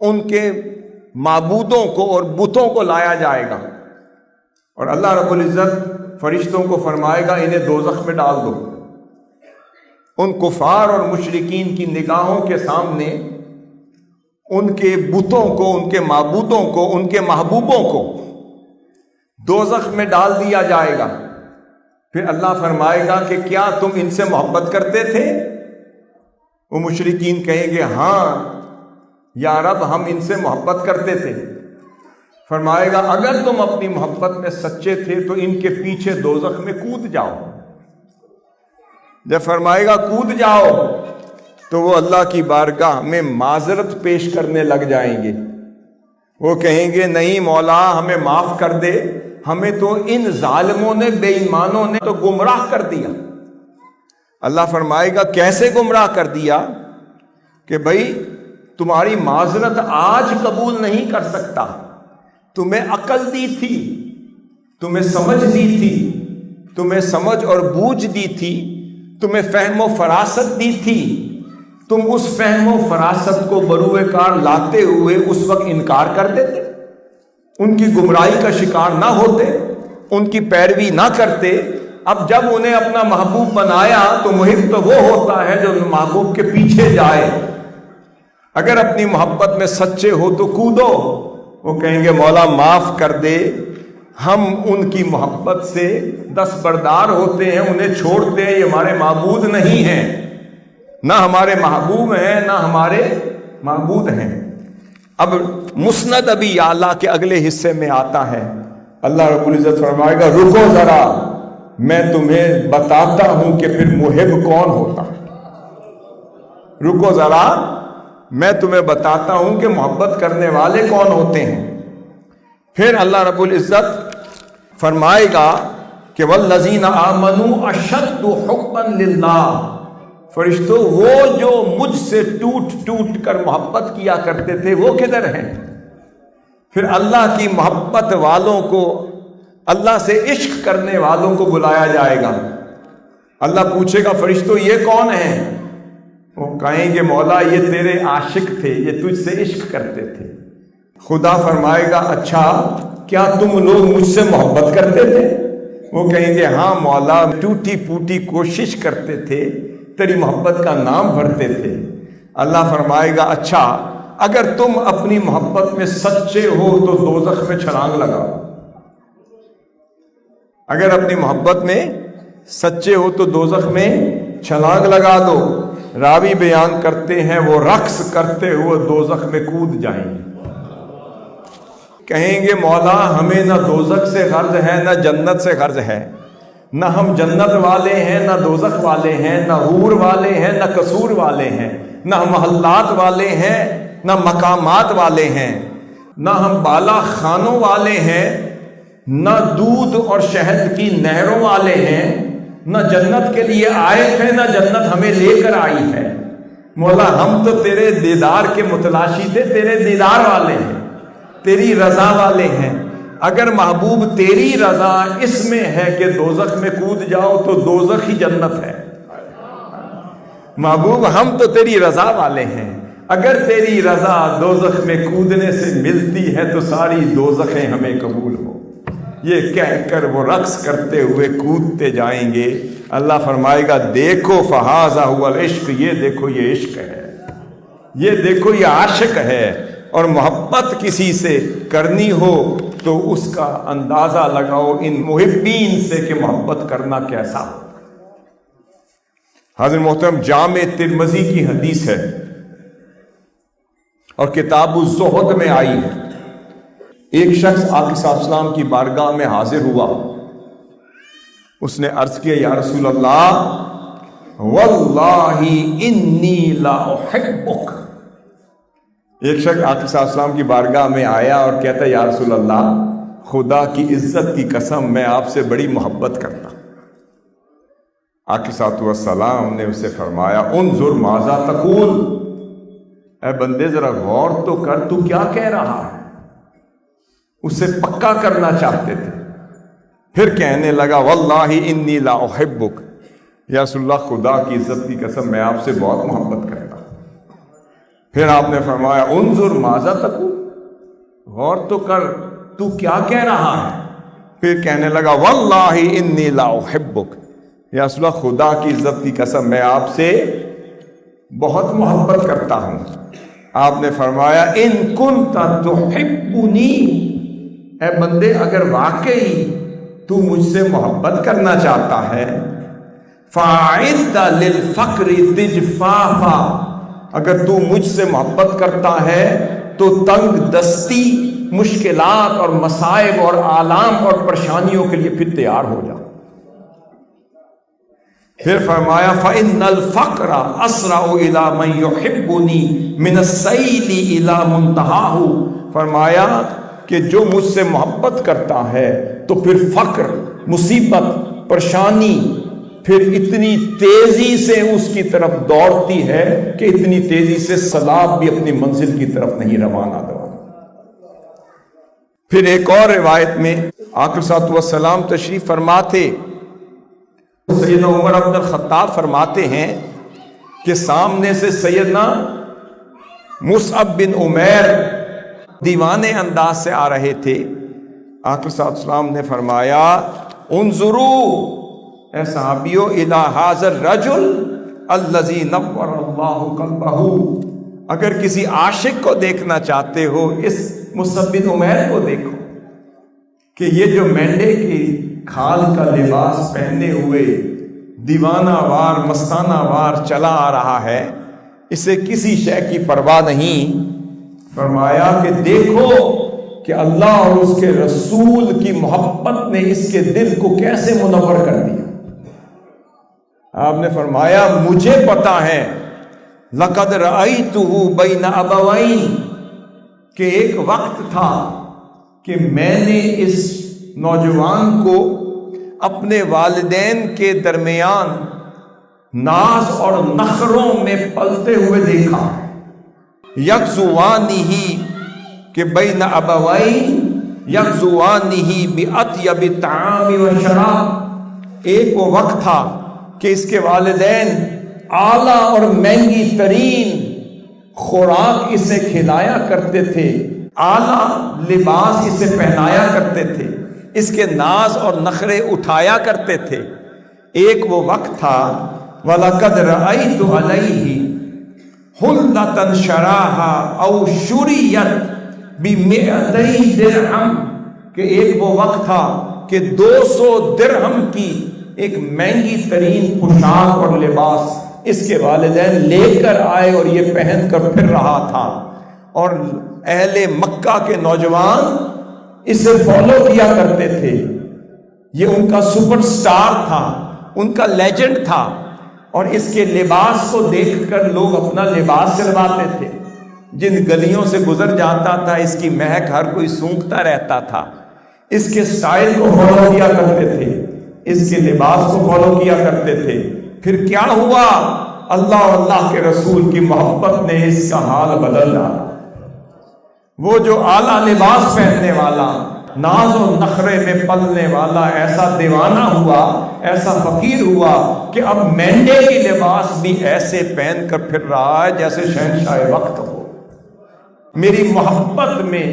ان کے معبودوں کو اور بتوں کو لایا جائے گا اور اللہ رب العزت فرشتوں کو فرمائے گا انہیں دوزخ میں ڈال دو۔ ان کفار اور مشرکین کی نگاہوں کے سامنے ان کے بتوں کو، ان کے معبودوں کو، ان کے محبوبوں کو دوزخ میں ڈال دیا جائے گا۔ پھر اللہ فرمائے گا کہ کیا تم ان سے محبت کرتے تھے؟ وہ مشرکین کہیں گے ہاں یا رب ہم ان سے محبت کرتے تھے۔ فرمائے گا اگر تم اپنی محبت میں سچے تھے تو ان کے پیچھے دوزخ میں کود جاؤ۔ جب فرمائے گا کود جاؤ تو وہ اللہ کی بارگاہ میں معذرت پیش کرنے لگ جائیں گے۔ وہ کہیں گے نہیں مولا ہمیں معاف کر دے، ہمیں تو ان ظالموں نے، بے ایمانوں نے تو گمراہ کر دیا۔ اللہ فرمائے گا کیسے گمراہ کر دیا؟ کہ بھائی تمہاری معذرت آج قبول نہیں کر سکتا، تمہیں عقل دی تھی، تمہیں سمجھ دی تھی، تمہیں سمجھ اور بوجھ دی تھی، تمہیں فہم و فراست دی تھی، تم اس فہم و فراست کو بروئے کار لاتے ہوئے اس وقت انکار کر دیتے، ان کی گمراہی کا شکار نہ ہوتے، ان کی پیروی نہ کرتے۔ اب جب انہیں اپنا محبوب بنایا تو محب تو وہ ہوتا ہے جو محبوب کے پیچھے جائے۔ اگر اپنی محبت میں سچے ہو تو کودو۔ وہ کہیں گے مولا معاف کر دے، ہم ان کی محبت سے دستبردار ہوتے ہیں، انہیں چھوڑتے ہیں، یہ ہمارے معبود نہیں ہیں، نہ ہمارے محبوب ہیں نہ ہمارے معبود ہیں۔ اب مسند ابی یعلا کے اگلے حصے میں آتا ہے، اللہ رب العزت فرمائے گا رکو ذرا میں تمہیں بتاتا ہوں کہ پھر محب کون ہوتا ہے۔ رکو ذرا میں تمہیں بتاتا ہوں کہ محبت کرنے والے کون ہوتے ہیں۔ پھر اللہ رب العزت فرمائے گا کہ والذین آمنوا اشد حبا للہ، فرشتوں وہ جو مجھ سے ٹوٹ ٹوٹ کر محبت کیا کرتے تھے وہ کدھر ہیں؟ پھر اللہ کی محبت والوں کو، اللہ سے عشق کرنے والوں کو بلایا جائے گا۔ اللہ پوچھے گا فرشتوں یہ کون ہیں؟ وہ کہیں گے مولا یہ تیرے عاشق تھے، یہ تجھ سے عشق کرتے تھے۔ خدا فرمائے گا اچھا کیا تم لوگ مجھ سے محبت کرتے تھے؟ وہ کہیں گے ہاں مولا ٹوٹی پوٹی کوشش کرتے تھے، تیری محبت کا نام بھرتے تھے۔ اللہ فرمائے گا اچھا اگر تم اپنی محبت میں سچے ہو تو دوزخ میں چھلانگ لگاؤ۔ اگر اپنی محبت میں سچے ہو تو دوزخ میں چھلانگ لگا دو۔ راوی بیان کرتے ہیں وہ رقص کرتے ہوئے دوزخ میں کود جائیں گے، کہیں گے مولا ہمیں نہ دوزخ سے غرض ہے نہ جنت سے غرض ہے، نہ ہم جنت والے ہیں نہ دوزخ والے ہیں، نہ حور والے ہیں نہ قصور والے ہیں، نہ ہم محلات والے ہیں نہ مقامات والے ہیں، نہ ہم بالا خانوں والے ہیں نہ دودھ اور شہد کی نہروں والے ہیں، نہ جنت کے لیے آئے تھے نہ جنت ہمیں لے کر آئی ہے۔ مولا ہم تو تیرے دیدار کے متلاشی تھے، تیرے دیدار والے ہیں، تیری رضا والے ہیں۔ اگر محبوب تیری رضا اس میں ہے کہ دوزخ میں کود جاؤ تو دوزخ ہی جنت ہے۔ محبوب ہم تو تیری رضا والے ہیں، اگر تیری رضا دوزخ میں کودنے سے ملتی ہے تو ساری دوزخیں ہمیں قبول ہو۔ یہ کہہ کر وہ رقص کرتے ہوئے کودتے جائیں گے۔ اللہ فرمائے گا دیکھو فہذا هو العشق، یہ دیکھو یہ عشق ہے، یہ دیکھو یہ عاشق ہے۔ اور محبت کسی سے کرنی ہو تو اس کا اندازہ لگاؤ ان محبین سے کہ محبت کرنا کیسا ہو۔ حضرت محترم جامع ترمذی کی حدیث ہے اور کتاب الزہد میں آئی ہے۔ ایک شخص آقا صلی اللہ علیہ وسلم کی بارگاہ میں حاضر ہوا اس نے عرض کیا یا رسول اللہ واللہ انی لا احبک. ایک شخص آقا صلی اللہ علیہ وسلم کی بارگاہ میں آیا اور کہتا یا رسول اللہ خدا کی عزت کی قسم میں آپ سے بڑی محبت کرتا. آقا صلی اللہ علیہ وسلم نے اسے فرمایا انظر ماذا تقول، اے بندے ذرا غور تو کر، تو کیا کہہ رہا ہے. اسے پکا کرنا چاہتے تھے. پھر کہنے لگا واللہ انی لا احبک، یا رسول اللہ خدا کی عزت کی قسم میں آپ سے بہت محبت کرتا ہوں. پھر آپ نے فرمایا انظر ماذا تقول، غور تو کر تو کیا کہہ رہا ہے. پھر کہنے لگا واللہ انی لا احبک، یا رسول اللہ خدا کی عزت کی قسم میں آپ سے بہت محبت کرتا ہوں. آپ نے فرمایا ان کنت تحبنی، اے بندے اگر واقعی تو مجھ سے محبت کرنا چاہتا ہے فاعد للفقر تجفافا، اگر تو مجھ سے محبت کرتا ہے تو تنگ دستی، مشکلات اور مصائب اور آلام اور پریشانیوں کے لیے پھر تیار ہو جا. پھر فرمایا فإن الفقر اسرع الى من يحبني من السيل الى منتهاه، فرمایا کہ جو مجھ سے محبت کرتا ہے تو پھر فقر، مصیبت، پریشانی پھر اتنی تیزی سے اس کی طرف دوڑتی ہے کہ اتنی تیزی سے سیلاب بھی اپنی منزل کی طرف نہیں روانہ دوا. پھر ایک اور روایت میں آقا صلی اللہ علیہ وسلم تشریف فرما تھے. سیدنا عمر بن الخطاب فرماتے ہیں کہ سامنے سے سیدنا مصعب بن عمیر دیوانے انداز سے آ رہے تھے. آقا صلی اللہ علیہ وسلم نے فرمایا انظروا اے صحابیو الی ھذا الرجل الذی نور اللہ قلبہ، اگر کسی عاشق کو دیکھنا چاہتے ہو اس مصعب بن عمیر کو دیکھو کہ یہ جو مینڈے کی کھال کا لباس پہنے ہوئے دیوانہ وار مستانہ وار چلا آ رہا ہے، اسے کسی شے کی پرواہ نہیں. فرمایا کہ دیکھو کہ اللہ اور اس کے رسول کی محبت نے اس کے دل کو کیسے منور کر دیا. آپ نے فرمایا مجھے پتا ہے لقد رأیتہ بین ابوین، کہ ایک وقت تھا کہ میں نے اس نوجوان کو اپنے والدین کے درمیان ناز اور نخروں میں پلتے ہوئے دیکھا. یغزوانہ، کہ بین ابوین یغزوانہ باطیب الطعام والشراب، ایک وہ وقت تھا کہ اس کے والدین اعلیٰ اور مہنگی ترین خوراک اسے کھلایا کرتے تھے، اعلیٰ لباس اسے پہنایا کرتے تھے، اس کے ناز اور نخرے اٹھایا کرتے تھے. ایک وہ وقت تھا وَلَقَدْ رَأَيْتُ عَلَيْهِ حُلَّةً شَرَاهَا أَوْ شُرِيَتْ بِمِئَتَيْ دِرْہَمٍ، کہ ایک وہ وقت تھا کہ 200 درہم کی ایک مہنگی ترین پوشاک اور لباس اس کے والدین لے کر آئے اور یہ پہن کر پھر رہا تھا، اور اہل مکہ کے نوجوان اسے فالو کیا کرتے تھے. یہ ان کا سپر سٹار تھا، ان کا لیجنڈ تھا، اور اس کے لباس کو دیکھ کر لوگ اپنا لباس سلواتے تھے. جن گلیوں سے گزر جاتا تھا اس کی مہک ہر کوئی سونگھتا رہتا تھا. اس کے سٹائل کو فالو کیا کرتے تھے، اس کے لباس کو فالو کیا کرتے تھے. پھر کیا ہوا؟ اللہ اور اللہ کے رسول کی محبت نے اس کا حال بدل ڈالا. وہ جو اعلیٰ لباس پہننے والا، ناز و نخرے میں پلنے والا ایسا دیوانہ ہوا، ایسا فقیر ہوا کہ اب مینڈے کی لباس بھی ایسے پہن کر پھر رہا ہے جیسے شہنشاہ وقت ہو. میری محبت میں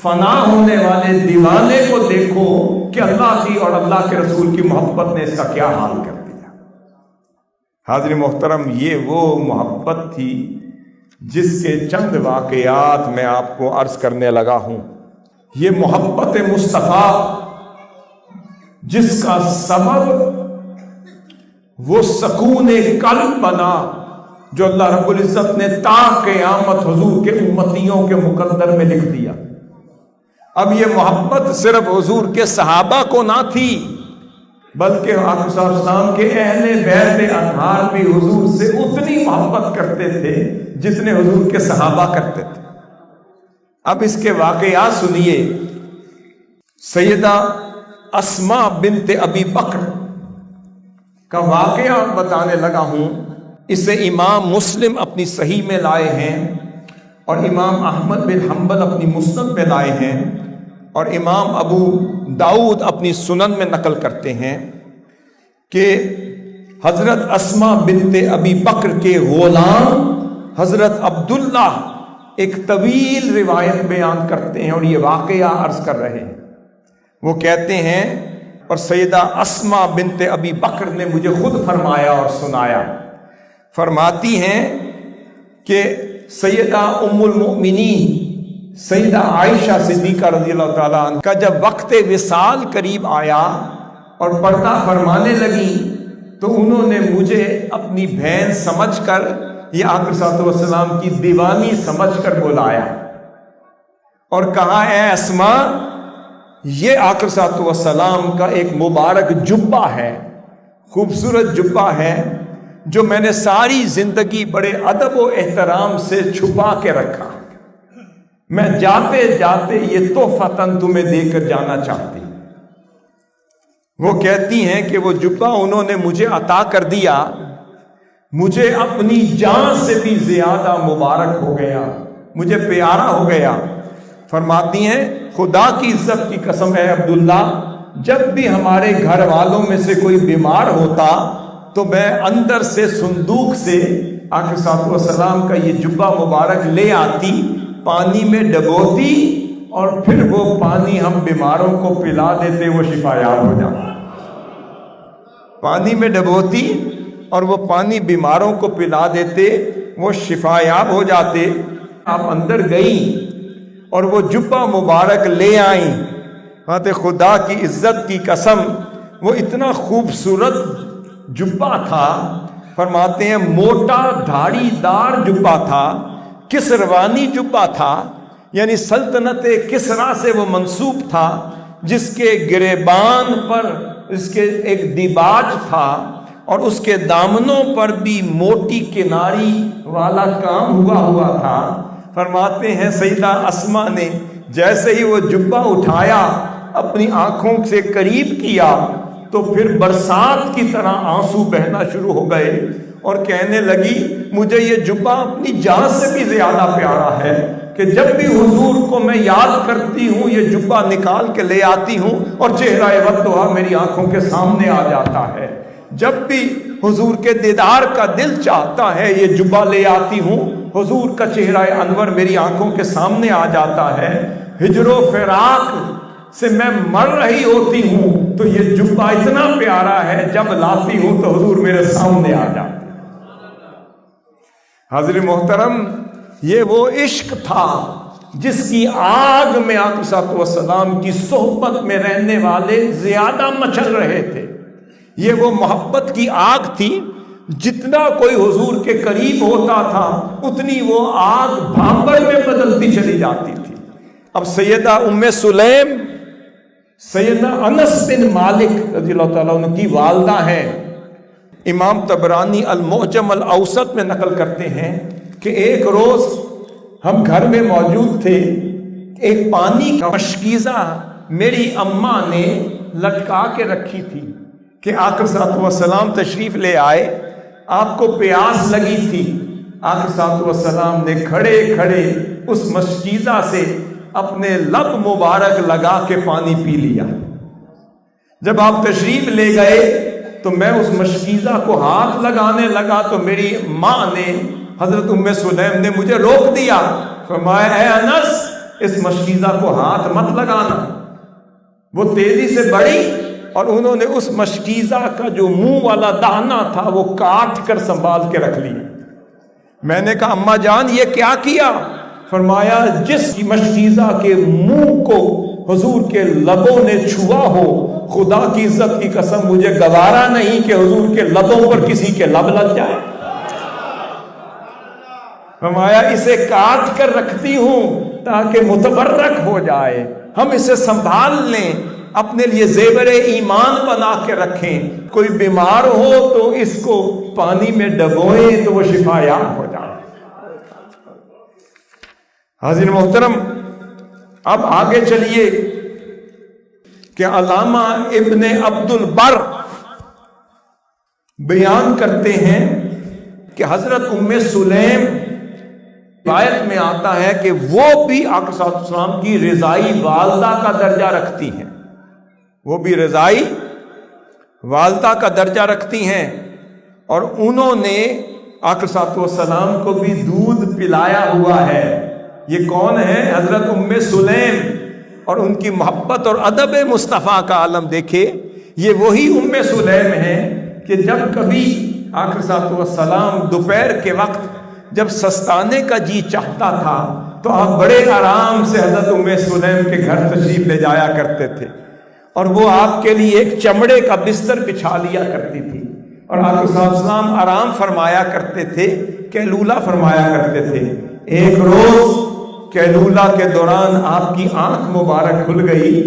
فنا ہونے والے دیوانے کو دیکھو کہ اللہ کی اور اللہ کے رسول کی محبت نے اس کا کیا حال کر دیا. حاضر محترم، یہ وہ محبت تھی جس کے چند واقعات میں آپ کو عرض کرنے لگا ہوں. یہ محبت مصطفیٰ جس کا سبب وہ سکون قلب بنا جو اللہ رب العزت نے تا قیامت حضور کے امتیوں کے مقدر میں لکھ دیا. اب یہ محبت صرف حضور کے صحابہ کو نہ تھی، بلکہ آپ صلی اللہ علیہ وسلم کے اہل بیت اطہار بھی حضور سے اتنی محبت کرتے تھے جتنے حضور کے صحابہ کرتے تھے۔ اب اس کے واقعات سنیے۔ سیدہ اسماء بنت ابی بکر کا واقعہ بتانے لگا ہوں۔ اسے امام مسلم اپنی صحیح میں لائے ہیں، اور امام احمد بن حنبل اپنی مسند میں لائے ہیں، اور امام ابو داؤد اپنی سنن میں نقل کرتے ہیں کہ حضرت اسماء بنت ابی بکر کے غلام حضرت عبداللہ ایک طویل روایت بیان کرتے ہیں، اور یہ واقعہ عرض کر رہے ہیں۔ وہ کہتے ہیں، اور سیدہ اسماء بنت ابی بکر نے مجھے خود فرمایا اور سنایا، فرماتی ہیں کہ سیدہ ام المؤمنین سیدہ عائشہ صدیقہ رضی اللہ تعالیٰ عنہ کا جب وقت وصال قریب آیا اور پردہ فرمانے لگی، تو انہوں نے مجھے اپنی بہن سمجھ کر یا آقا صلی اللہ علیہ وسلم کی دیوانی سمجھ کر بلایا اور کہا، اے اسماء، یہ آقا صلی اللہ علیہ وسلم کا ایک مبارک جبہ ہے، خوبصورت جبہ ہے، جو میں نے ساری زندگی بڑے ادب و احترام سے چھپا کے رکھا، میں جاتے جاتے یہ تحفتاً تمہیں دے کر جانا چاہتی۔ وہ کہتی ہیں کہ وہ جبہ انہوں نے مجھے عطا کر دیا، مجھے اپنی جان سے بھی زیادہ مبارک ہو گیا، مجھے پیارا ہو گیا۔ فرماتی ہیں، خدا کی عزت کی قسم ہے عبداللہ، جب بھی ہمارے گھر والوں میں سے کوئی بیمار ہوتا تو میں اندر سے صندوق سے آقا صلی اللہ علیہ وسلم کا یہ جبہ مبارک لے آتی، پانی میں ڈبوتی، اور پھر وہ پانی ہم بیماروں کو پلا دیتے، وہ شفا یاب ہو جاتا۔ پانی میں ڈبوتی اور وہ پانی بیماروں کو پلا دیتے، وہ شفا یاب ہو جاتے۔ آپ اندر گئیں اور وہ جبہ مبارک لے آئیں، بات خدا کی عزت کی قسم وہ اتنا خوبصورت جبہ تھا، فرماتے ہیں موٹا دھاڑی دار جبہ تھا، کسروانی جبہ تھا، یعنی سلطنت کسرا سے وہ منسوب تھا، جس کے گریبان پر اس کے ایک دیباج تھا، اور اس کے دامنوں پر بھی موٹی کناری والا کام ہوا تھا۔ فرماتے ہیں سیدہ اسماء نے جیسے ہی وہ جبہ اٹھایا، اپنی آنکھوں سے قریب کیا، تو پھر برسات کی طرح آنسو بہنا شروع ہو گئے، اور کہنے لگی، مجھے یہ جبہ اپنی جان سے بھی زیادہ پیارا ہے کہ جب بھی حضور کو میں یاد کرتی ہوں یہ جبہ نکال کے لے آتی ہوں، اور چہرہ ودعا میری آنکھوں کے سامنے آ جاتا ہے۔ جب بھی حضور کے دیدار کا دل چاہتا ہے یہ جبہ لے آتی ہوں، حضور کا چہرہ انور میری آنکھوں کے سامنے آ جاتا ہے۔ ہجر و فراق سے میں مر رہی ہوتی ہوں تو یہ جبہ اتنا پیارا ہے، جب لاتی ہوں تو حضور میرے سامنے آ جاتے۔ حضرت محترم، یہ وہ عشق تھا جس کی آگ میں آقا صلی اللہ علیہ وسلم کی صحبت میں رہنے والے زیادہ مچل رہے تھے۔ یہ وہ محبت کی آگ تھی، جتنا کوئی حضور کے قریب ہوتا تھا اتنی وہ آگ بھانبر میں بدلتی چلی جاتی تھی۔ اب سیدہ ام سلیم سیدنا انس بن مالک رضی اللہ تعالیٰ عنہ کی والدہ ہیں۔ امام طبرانی المعجم الاوسط میں نقل کرتے ہیں کہ ایک روز ہم گھر میں موجود تھے، ایک پانی کا مشکیزہ میری اماں نے لٹکا کے رکھی تھی کہ آقا صلی اللہ علیہ وسلم تشریف لے آئے، آپ کو پیاس لگی تھی۔ آقا صلی اللہ علیہ وسلم نے کھڑے کھڑے اس مشکیزہ سے اپنے لب مبارک لگا کے پانی پی لیا۔ جب آپ تشریف لے گئے تو میں اس مشکیزہ کو ہاتھ لگانے لگا تو میری ماں نے، حضرت ام سلیم نے مجھے روک دیا، فرمایا، اے انس، اس مشکیزہ کو ہاتھ مت لگانا۔ وہ تیزی سے بڑھی اور انہوں نے اس مشکیزہ کا جو منہ والا دانا تھا وہ کاٹ کر سنبھال کے رکھ لیا۔ میں نے کہا، اماں جان یہ کیا کیا؟ فرمایا، جس مشکیزہ کے منہ کو حضور کے لبوں نے چھوا ہو، خدا کی عزت کی قسم مجھے گوارا نہیں کہ حضور کے لبوں پر کسی کے لب لگ جائے۔ فرمایا، اسے کاٹ کر رکھتی ہوں تاکہ متبرک ہو جائے، ہم اسے سنبھال لیں، اپنے لیے زیور ایمان بنا کے رکھیں. کوئی بیمار ہو تو اس کو پانی میں ڈبوئیں تو وہ شفا یاب ہو جائے. حاضرین محترم، اب آگے چلیے کہ علامہ ابن عبد البر بیان کرتے ہیں کہ حضرت ام سلیم روایت میں آتا ہے کہ وہ بھی آقا صلی اللہ علیہ وسلم کی رضائی والدہ کا درجہ رکھتی ہیں. وہ بھی رضائی والدہ کا درجہ رکھتی ہیں، اور انہوں نے آقا صلی اللہ علیہ وسلم کو بھی دودھ پلایا ہوا ہے. یہ کون ہے؟ حضرت ام سلیم. اور ان کی محبت اور ادب مصطفیٰ کا عالم دیکھے. یہ وہی ام سلیم ہے کہ جب کبھی آقا صلی اللہ علیہ وسلم دوپہر کے وقت جب سستانے کا جی چاہتا تھا تو آپ بڑے آرام سے حضرت ام سلیم کے گھر تشریف لے جایا کرتے تھے، اور وہ آپ کے لیے ایک چمڑے کا بستر بچھا لیا کرتی تھی، اور آقا صلی اللہ علیہ وسلم آرام فرمایا کرتے تھے، قیلولہ فرمایا کرتے تھے. ایک روز قیلولہ کے دوران آپ کی آنکھ مبارک کھل گئی.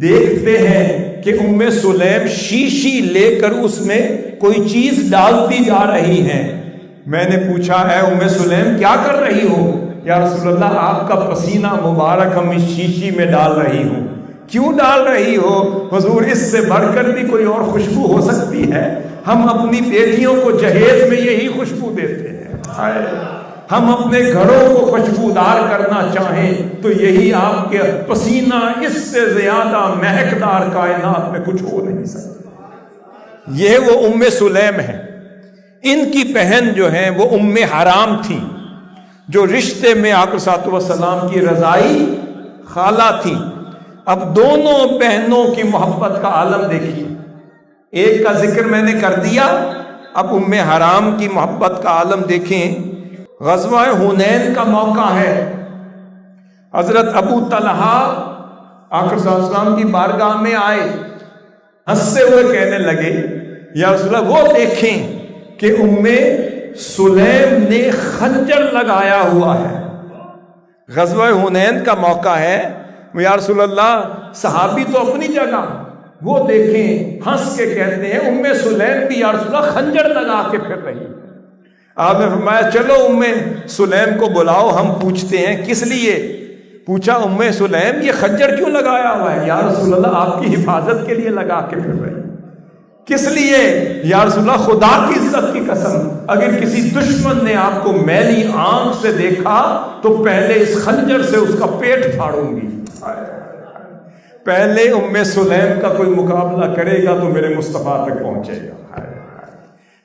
دیکھتے ہیں کہ ام سلیم شیشی لے کر اس میں کوئی چیز ڈالتی جا رہی ہیں. میں نے پوچھا، اے ام سلیم کیا کر رہی ہو؟ یا رسول اللہ آپ کا پسینہ مبارک ہم اس شیشی میں ڈال رہی ہوں. کیوں ڈال رہی ہو؟ حضور اس سے بڑھ کر بھی کوئی اور خوشبو ہو سکتی ہے؟ ہم اپنی بیٹیوں کو جہیز میں یہی خوشبو دیتے ہیں. ہم اپنے گھروں کو خوشبودار کرنا چاہیں تو یہی آپ کے پسینہ، اس سے زیادہ مہکدار کائنات میں کچھ ہو نہیں سکتا. یہ وہ ام سلیم ہے. ان کی بہن جو ہیں وہ ام حرام تھی، جو رشتے میں آقا صلی اللہ علیہ وسلم کی رضائی خالہ تھی. اب دونوں بہنوں کی محبت کا عالم دیکھیے. ایک کا ذکر میں نے کر دیا، اب ام حرام کی محبت کا عالم دیکھیں. غزوہ حنین کا موقع ہے. حضرت ابو طلحہ آقا صلی اللہ علیہ وسلم کی بارگاہ میں آئے، ہنستے ہوئے کہنے لگے، یا رسول اللہ وہ دیکھیں کہ ام سلیم نے خنجر لگایا ہوا ہے. غزوہ حنین کا موقع ہے. یا رسول اللہ صحابی تو اپنی جگہ، وہ دیکھیں ہنس کے کہتے ہیں ام سلیم بھی یا رسول اللہ خنجر لگا کے پھر رہی. آپ نے فرمایا چلو ام سلیم کو بلاؤ، ہم پوچھتے ہیں کس لیے. پوچھا ام سلیم یہ خنجر کیوں لگایا ہوا ہے؟ یا رسول اللہ آپ کی حفاظت کے لیے لگا کے پھر رہی. کس لیے؟ یا رسول اللہ خدا کی عزت کی قسم، اگر کسی دشمن نے آپ کو میلی آنکھ سے دیکھا تو پہلے اس خنجر سے اس کا پیٹ پھاڑوں گی. پہلے ام سلیم کا کوئی مقابلہ کرے گا تو میرے مصطفیٰ تک پہنچے گا.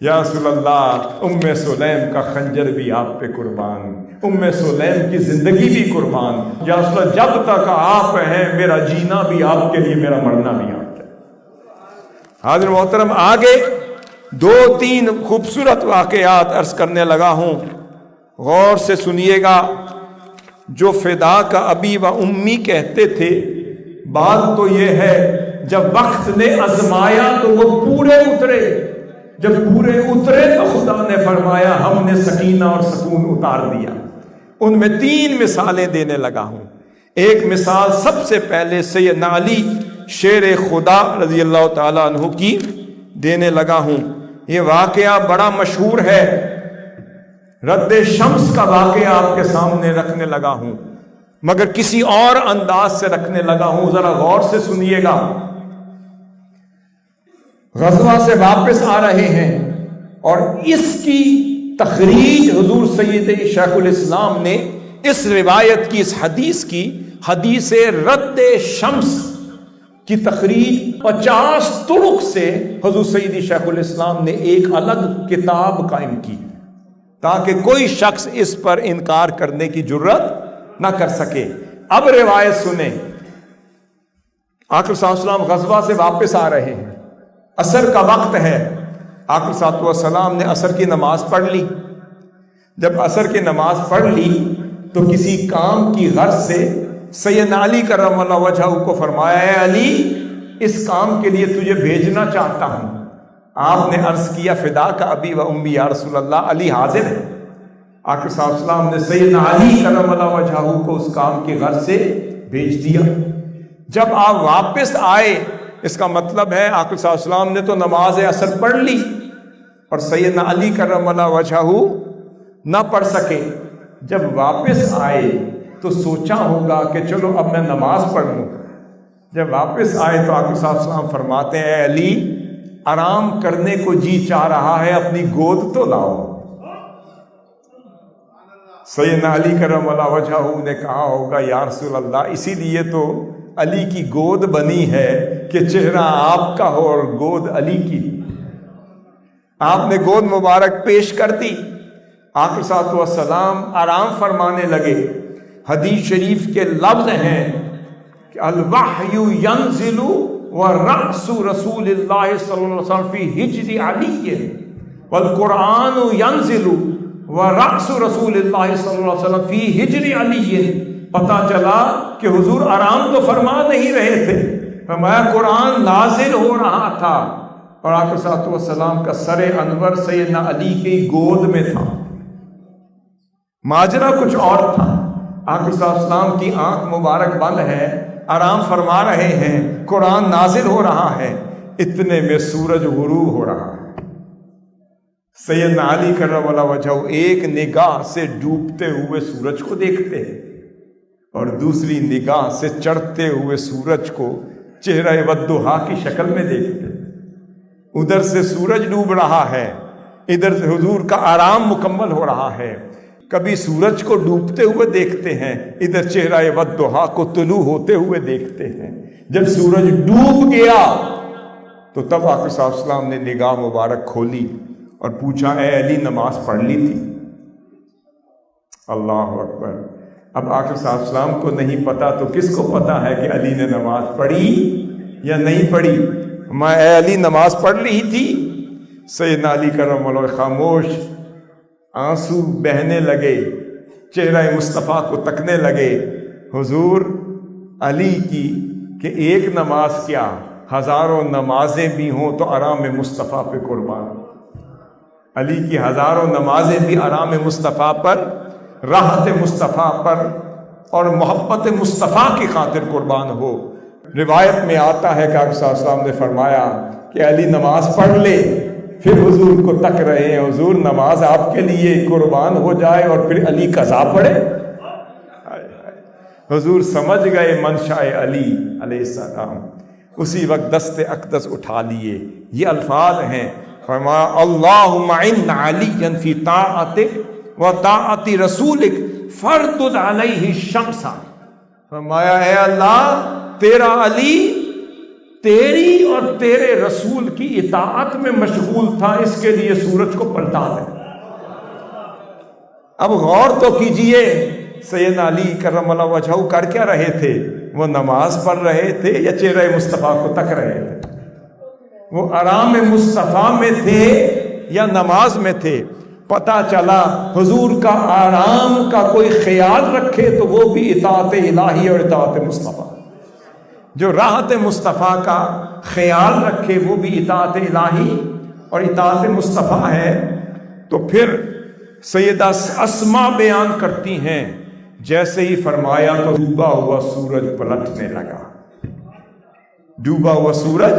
یا رسول اللہ ام سلیم کا خنجر بھی آپ پہ قربان، ام سلیم کی زندگی بھی قربان. یا رسول اللہ جب تک آپ ہیں میرا جینا بھی آپ کے لیے، میرا مرنا بھی آپ. حاضر محترم، آگے 2-3 خوبصورت واقعات عرض کرنے لگا ہوں، غور سے سنیے گا. جو فدا کا ابی و امی کہتے تھے، بات تو یہ ہے جب وقت نے آزمایا تو وہ پورے اترے. جب پورے اترے تو خدا نے فرمایا ہم نے سکینہ اور سکون اتار دیا. ان میں 3 مثالیں دینے لگا ہوں. ایک مثال سب سے پہلے سیدنا علی شیر خدا رضی اللہ تعالیٰ عنہ کی دینے لگا ہوں. یہ واقعہ بڑا مشہور ہے. رد شمس کا واقعہ آپ کے سامنے رکھنے لگا ہوں، مگر کسی اور انداز سے رکھنے لگا ہوں. ذرا غور سے سنیے گا. غزوہ سے واپس آ رہے ہیں اور اس کی تخریج حضور سید شیخ الاسلام نے اس روایت کی، اس حدیث کی، حدیث رد شمس کی تخریج 50 طرق سے حضور سیدی شیخ الاسلام نے ایک الگ کتاب قائم کی تاکہ کوئی شخص اس پر انکار کرنے کی جرت نہ کر سکے. اب روایت سنیں. آقا صلی اللہ علیہ وسلم غزوہ سے واپس آ رہے ہیں، عصر کا وقت ہے. آقا صلی اللہ علیہ وسلم نے عصر کی نماز پڑھ لی. جب عصر کی نماز پڑھ لی تو کسی کام کی غرض سے سیدنا علی کرم اللہ وجہہ کو فرمایا، اے علی اس کام کے لیے تجھے بھیجنا چاہتا ہوں. آپ نے عرض کیا فدا کا ابی و امی یا رسول اللہ، علی حاضر ہے. آقا صلی اللہ علیہ وسلم نے سیدنا علی کرم اللہ وجہہ کو اس کام کی غرض سے بھیج دیا. جب آپ واپس آئے، اس کا مطلب ہے آقا صلی اللہ علیہ وسلم نے تو نماز عصر پڑھ لی اور سیدنا علی کرم اللہ وجہہ نہ پڑھ سکے۔ جب واپس آئے تو سوچا ہوگا کہ چلو اب میں نماز پڑھ لوں۔ جب واپس آئے تو آقا صلی اللہ علیہ وسلم فرماتے ہیں، اے علی، آرام کرنے کو جی چاہ رہا ہے، اپنی گود تو لاؤ۔ سیدنا علی کرم اللہ وجہہ نے کہا ہوگا، یا رسول اللہ، اسی لیے تو علی کی گود بنی ہے کہ چہرہ آپ کا ہو اور گود علی کی۔ آپ نے گود مبارک پیش کر دی، آقا صلی اللہ علیہ وسلم آرام فرمانے لگے۔ حدیث شریف کے لفظ ہیں کہ الوحی ینزل ورأس رسول اللہ صلی اللہ علیہ وسلم فی حجر علی والقرآن ینزل ورأس رسول اللہ صلی اللہ علیہ وسلم فی حجر علی۔ پتہ چلا کہ حضور آرام تو فرما نہیں رہے تھے، فرمایا قرآن نازل ہو رہا تھا اور آقا صلی اللہ علیہ وسلم کا سر انور سیدنا علی کی گود میں تھا۔ ماجرا کچھ اور تھا۔ آقا صلی اللہ علیہ وسلم کی آنکھ مبارک بند ہے، آرام فرما رہے ہیں، قرآن نازل ہو رہا ہے، اتنے میں سورج غروب ہو رہا ہے۔ سیدنا علی کرم اللہ وجہہ ایک نگاہ سے ڈوبتے ہوئے سورج کو دیکھتے ہیں اور دوسری نگاہ سے چڑھتے ہوئے سورج کو چہرہ والضحیٰ کی شکل میں دیکھتے ہیں۔ ادھر سے سورج ڈوب رہا ہے، ادھر سے حضور کا آرام مکمل ہو رہا ہے۔ کبھی سورج کو ڈوبتے ہوئے دیکھتے ہیں، ادھر چہرہ والضحیٰ کو طلوع ہوتے ہوئے دیکھتے ہیں۔ جب سورج ڈوب گیا تو تب آقا صلی اللہ علیہ وسلم نے نگاہ مبارک کھولی اور پوچھا، اے علی، نماز پڑھ لی تھی؟ اللہ اکبر۔ اب آقا صلی اللہ علیہ وسلم کو نہیں پتا تو کس کو پتا ہے کہ علی نے نماز پڑھی یا نہیں پڑھی؟ میں، اے علی، نماز پڑھ لی تھی؟ سیدنا علی کرم اللہ خاموش، آنسو بہنے لگے، چہرہ مصطفیٰ کو تکنے لگے۔ حضور علی کی کہ ایک نماز کیا، ہزاروں نمازیں بھی ہوں تو آرام مصطفیٰ پہ قربان۔ علی کی ہزاروں نمازیں بھی آرام مصطفیٰ پر، راحت مصطفیٰ پر اور محبت مصطفیٰ کی خاطر قربان ہو۔ روایت میں آتا ہے کہ آقا صلی اللہ علیہ وسلم نے فرمایا کہ علی نماز پڑھ لے، پھر حضور کو تک رہے ہیں، حضور نماز آپ کے لیے قربان ہو جائے اور پھر علی قضا پڑھے۔ حضور سمجھ گئے منشاء علی علیہ السلام، اسی وقت دست اقدس اٹھا لیے۔ یہ الفاظ ہیں، فرمایا اللہم اعن علی فی طاعتک و طاعت رسولک فردد علیہ الشمس۔ فرمایا اے اللہ، تیرا علی تیری اور تیرے رسول کی اطاعت میں مشغول تھا، اس کے لیے سورج کو پلٹا دے۔ اب غور تو کیجئے، سیدنا علی کرم اللہ وجہہ کر کیا رہے تھے؟ وہ نماز پڑھ رہے تھے یا چہرہ مصطفیٰ کو تک رہے تھے؟ وہ آرام مصطفیٰ میں تھے یا نماز میں تھے؟ پتہ چلا حضور کا آرام کا کوئی خیال رکھے تو وہ بھی اطاعت الہی اور اطاعت مصطفیٰ، جو راحت مصطفیٰ کا خیال رکھے وہ بھی اطاعت الہی اور اطاعت مصطفیٰ ہے۔ تو پھر سیدہ اسماء بیان کرتی ہیں، جیسے ہی فرمایا تو ڈوبا ہوا سورج پلٹنے لگا، ڈوبا ہوا سورج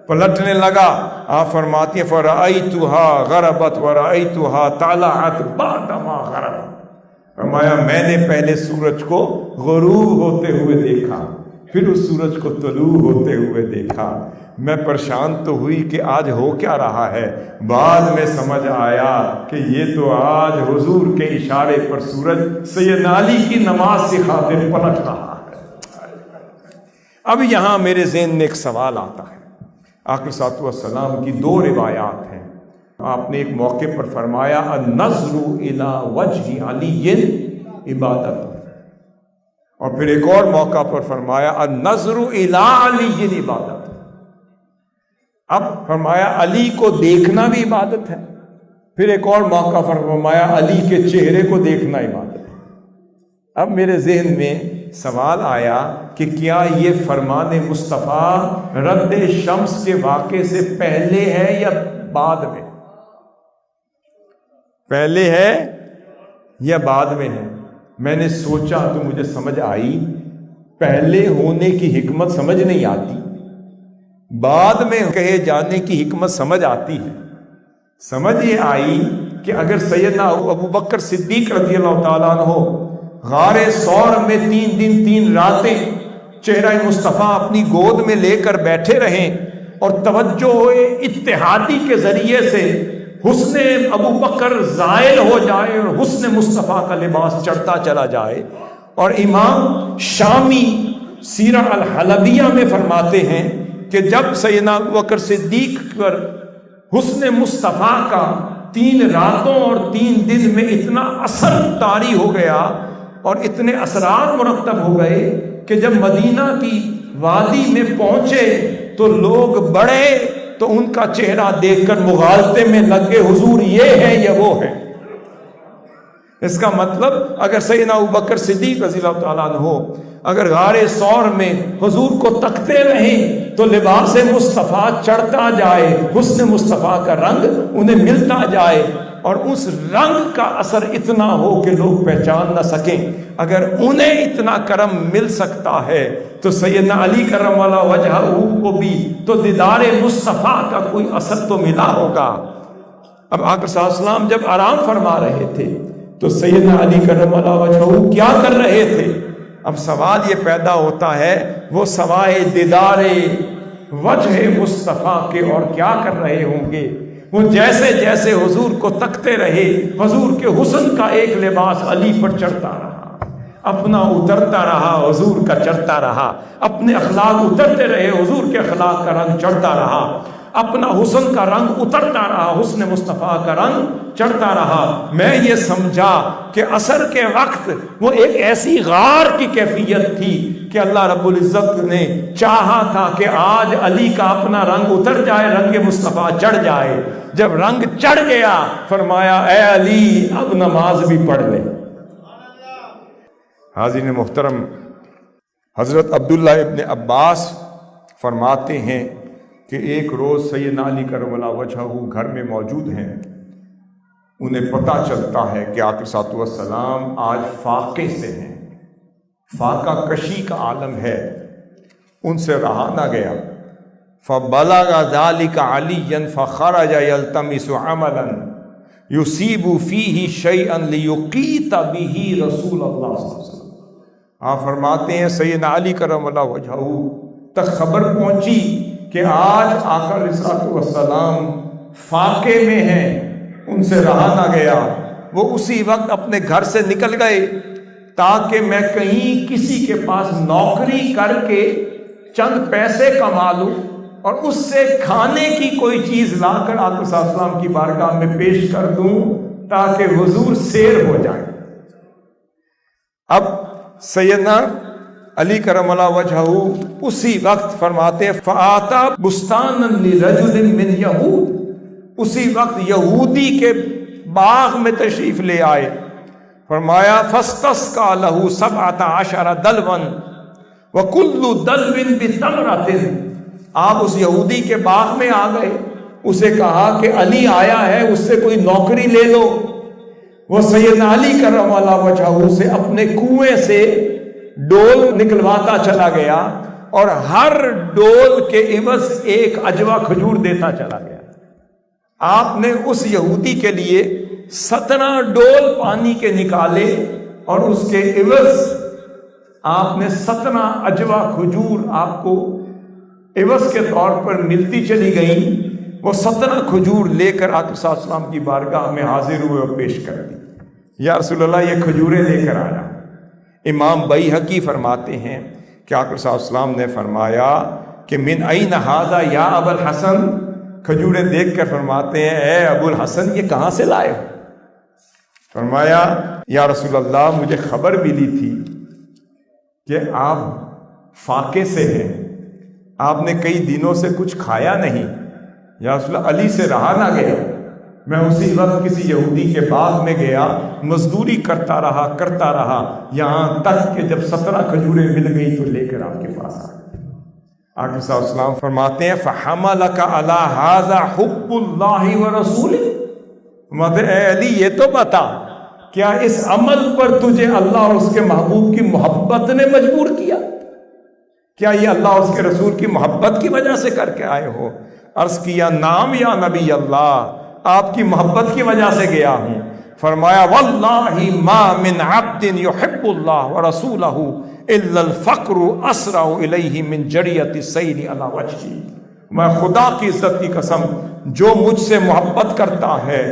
پلٹنے لگا۔ آپ فرماتی ہیں فَرَأَيْتُهَا غَرَبَتْ وَرَأَيْتُهَا طَلَعَتْ بَعْدَمَا غَرَبَتْ۔ فرمایا میں نے پہلے سورج کو غروب ہوتے ہوئے دیکھا، پھر اس سورج کو طلوع ہوتے ہوئے دیکھا۔ میں پریشان تو ہوئی کہ آج ہو کیا رہا ہے، بعد میں سمجھ آیا کہ یہ تو آج حضور کے اشارے پر سورج سیدنا علی کی نماز کی خاطر پلٹ رہا ہے۔ اب یہاں میرے ذہن میں ایک سوال آتا ہے۔ آقا صلی اللہ علیہ وسلم کی دو روایات ہیں۔ آپ نے ایک موقع پر فرمایا النظر الی وجہ علی عبادت، اور پھر ایک اور موقع پر فرمایا النظر الی علی عبادت۔ اب فرمایا علی کو دیکھنا بھی عبادت ہے، پھر ایک اور موقع پر فرمایا علی کے چہرے کو دیکھنا عبادت ہے۔ اب میرے ذہن میں سوال آیا کہ کیا یہ فرمان مصطفیٰ رد شمس کے واقعے سے پہلے ہے یا بعد میں؟ پہلے ہے یا بعد میں ہے؟ میں نے سوچا تو مجھے سمجھ آئی پہلے ہونے کی حکمت سمجھ نہیں آتی، بعد میں کہے جانے کی حکمت سمجھ آتی ہے۔ سمجھ یہ آئی کہ اگر سیدنا ابو بکر صدیق رضی اللہ تعالیٰ عنہ غار ثور میں 3 دن 3 راتیں چہرہ مصطفیٰ اپنی گود میں لے کر بیٹھے رہیں اور توجہ اتحادی کے ذریعے سے حسن ابو بکر زائل ہو جائے اور حسن مصطفیٰ کا لباس چڑھتا چلا جائے، اور امام شامی سیرہ الحلبیہ میں فرماتے ہیں کہ جب سیدنا ابو بکر صدیق پر حسن مصطفیٰ کا 3 راتوں اور 3 دن میں اتنا اثر طاری ہو گیا اور اتنے اثرات مرتب ہو گئے کہ جب مدینہ کی وادی میں پہنچے تو لوگ بڑے تو ان کا چہرہ دیکھ کر مغالطے میں لگ گئے، حضور یہ ہے یا وہ ہے۔ اس کا مطلب اگر سیدنا ابوبکر صدیق رضی اللہ تعالیٰ عنہ اگر غار ثور میں حضور کو تکتے رہیں تو لباس مصطفیٰ چڑھتا جائے، حسن مصطفیٰ کا رنگ انہیں ملتا جائے اور اس رنگ کا اثر اتنا ہو کہ لوگ پہچان نہ سکیں۔ اگر انہیں اتنا کرم مل سکتا ہے تو سیدنا علی کرم اللہ وجہہ کو بھی تو دیدار مصطفیٰ کا کوئی اثر تو ملا ہوگا۔ اب آقا صلی اللہ علیہ وسلم جب آرام فرما رہے تھے تو سیدنا علی کرم اللہ وجہہ کیا کر رہے تھے؟ اب سوال یہ پیدا ہوتا ہے وہ سوائے دیدار وجہ مصطفیٰ کے اور کیا کر رہے ہوں گے؟ وہ جیسے جیسے حضور کو تکتے رہے حضور کے حسن کا ایک لباس علی پر چڑھتا رہا، اپنا اترتا رہا، حضور کا چڑھتا رہا، اپنے اخلاق اترتے رہے، حضور کے اخلاق کا رنگ چڑھتا رہا، اپنا حسن کا رنگ اترتا رہا، حسن مصطفیٰ کا رنگ چڑھتا رہا۔ میں یہ سمجھا کہ عصر کے وقت وہ ایک ایسی غار کی کیفیت تھی کہ اللہ رب العزت نے چاہا تھا کہ آج علی کا اپنا رنگ اتر جائے، رنگ مصطفیٰ چڑھ جائے۔ جب رنگ چڑھ گیا فرمایا اے علی اب نماز بھی پڑھ لے۔ حاضرین محترم، حضرت عبداللہ ابن عباس فرماتے ہیں کہ ایک روز سیدنا علی کرم اللہ وجہہ گھر میں موجود ہیں، انہیں پتہ چلتا ہے کہ آقا صلی اللہ علیہ وسلم آج فاقے سے ہیں، فاقہ کشی کا عالم ہے، ان سے رہا نہ گیا۔ فبلغ ذلك عليا فخرج يلتمس عملا يصيب فيه شيئا ليقيت به رسول اللہ صلی اللہ علیہ وسلم۔ آپ فرماتے ہیں سیدنا علی کرم اللہ وجہہ تک خبر پہنچی کہ آج آقا علیہ الصلوۃ والسلام فاقے میں ہیں، ان سے رہا نہ گیا۔ وہ اسی وقت اپنے گھر سے نکل گئے تاکہ میں کہیں کسی کے پاس نوکری کر کے چند پیسے کما لوں اور اس سے کھانے کی کوئی چیز لا کر آقا صلی اللہ علیہ وسلم کی بارگاہ میں پیش کر دوں تاکہ حضور سیر ہو جائیں۔ اب سیدنا علی کرم اللہ وجہہ اسی وقت فرماتے فآتا بستانا لرجل من یہود، اسی وقت یہودی کے باغ میں تشریف لے آئے۔ فرمایا فاستسقى له 17 دلوا وكل دلو بتمرة۔ آپ اس یہودی کے باغ میں آ گئے، اسے کہا کہ علی آیا ہے، اس سے کوئی نوکری لے لو۔ وہ سیدنا علی کرم اللہ وجہہ سے اپنے کنویں سے ڈول نکلواتا چلا گیا اور ہر ڈول کے عوض ایک عجوہ کھجور دیتا چلا گیا۔ آپ نے اس یہودی کے لیے 17 ڈول پانی کے نکالے اور اس کے عوض آپ نے 17 عجوہ کھجور آپ کو عوض کے طور پر ملتی چلی گئیں۔ وہ 17 کھجور لے کر آقا صلی اللہ علیہ وسلم کی بارگاہ میں حاضر ہوئے اور پیش کر دی۔ یا رسول اللہ یہ کھجوریں لے کر آیا۔ امام بیہقی فرماتے ہیں کہ آقا صلی اللہ علیہ وسلم نے فرمایا کہ من این ھذا یا ابا الحسن، کھجوریں دیکھ کر فرماتے ہیں اے ابو الحسن یہ کہاں سے لائے ہو؟ فرمایا یا رسول اللہ مجھے خبر ملی تھی کہ آپ فاقے سے ہیں، آپ نے کئی دنوں سے کچھ کھایا نہیں، یا رسول اللہ علی سے رہا نہ گیا۔ میں اسی وقت کسی یہودی کے باغ میں گیا، مزدوری کرتا رہا یہاں تک کہ جب 17 کھجوریں مل گئی تو لے کر آپ کے پاس آ گئے۔ آقا صلی اللہ علیہ وسلم فرماتے ہیں فحملک علی ھذا حب اللہ ورسولہ، فرماتے اے علی یہ تو بتا کیا اس عمل پر تجھے اللہ اور اس کے محبوب کی محبت نے مجبور کیا؟ کیا یہ اللہ اور اس کے رسول کی محبت کی وجہ سے کر کے آئے ہو؟ عرض کیا نام یا نبی اللہ، آپ کی محبت کی وجہ سے گیا ہوں۔ فرمایا واللہ ما من عبد یحب اللہ ورسولہ الا الفقر اسرع الیہ من جریۃ السیل علی وجہہ، میں خدا کی عزت کی قسم، جو مجھ سے محبت کرتا ہے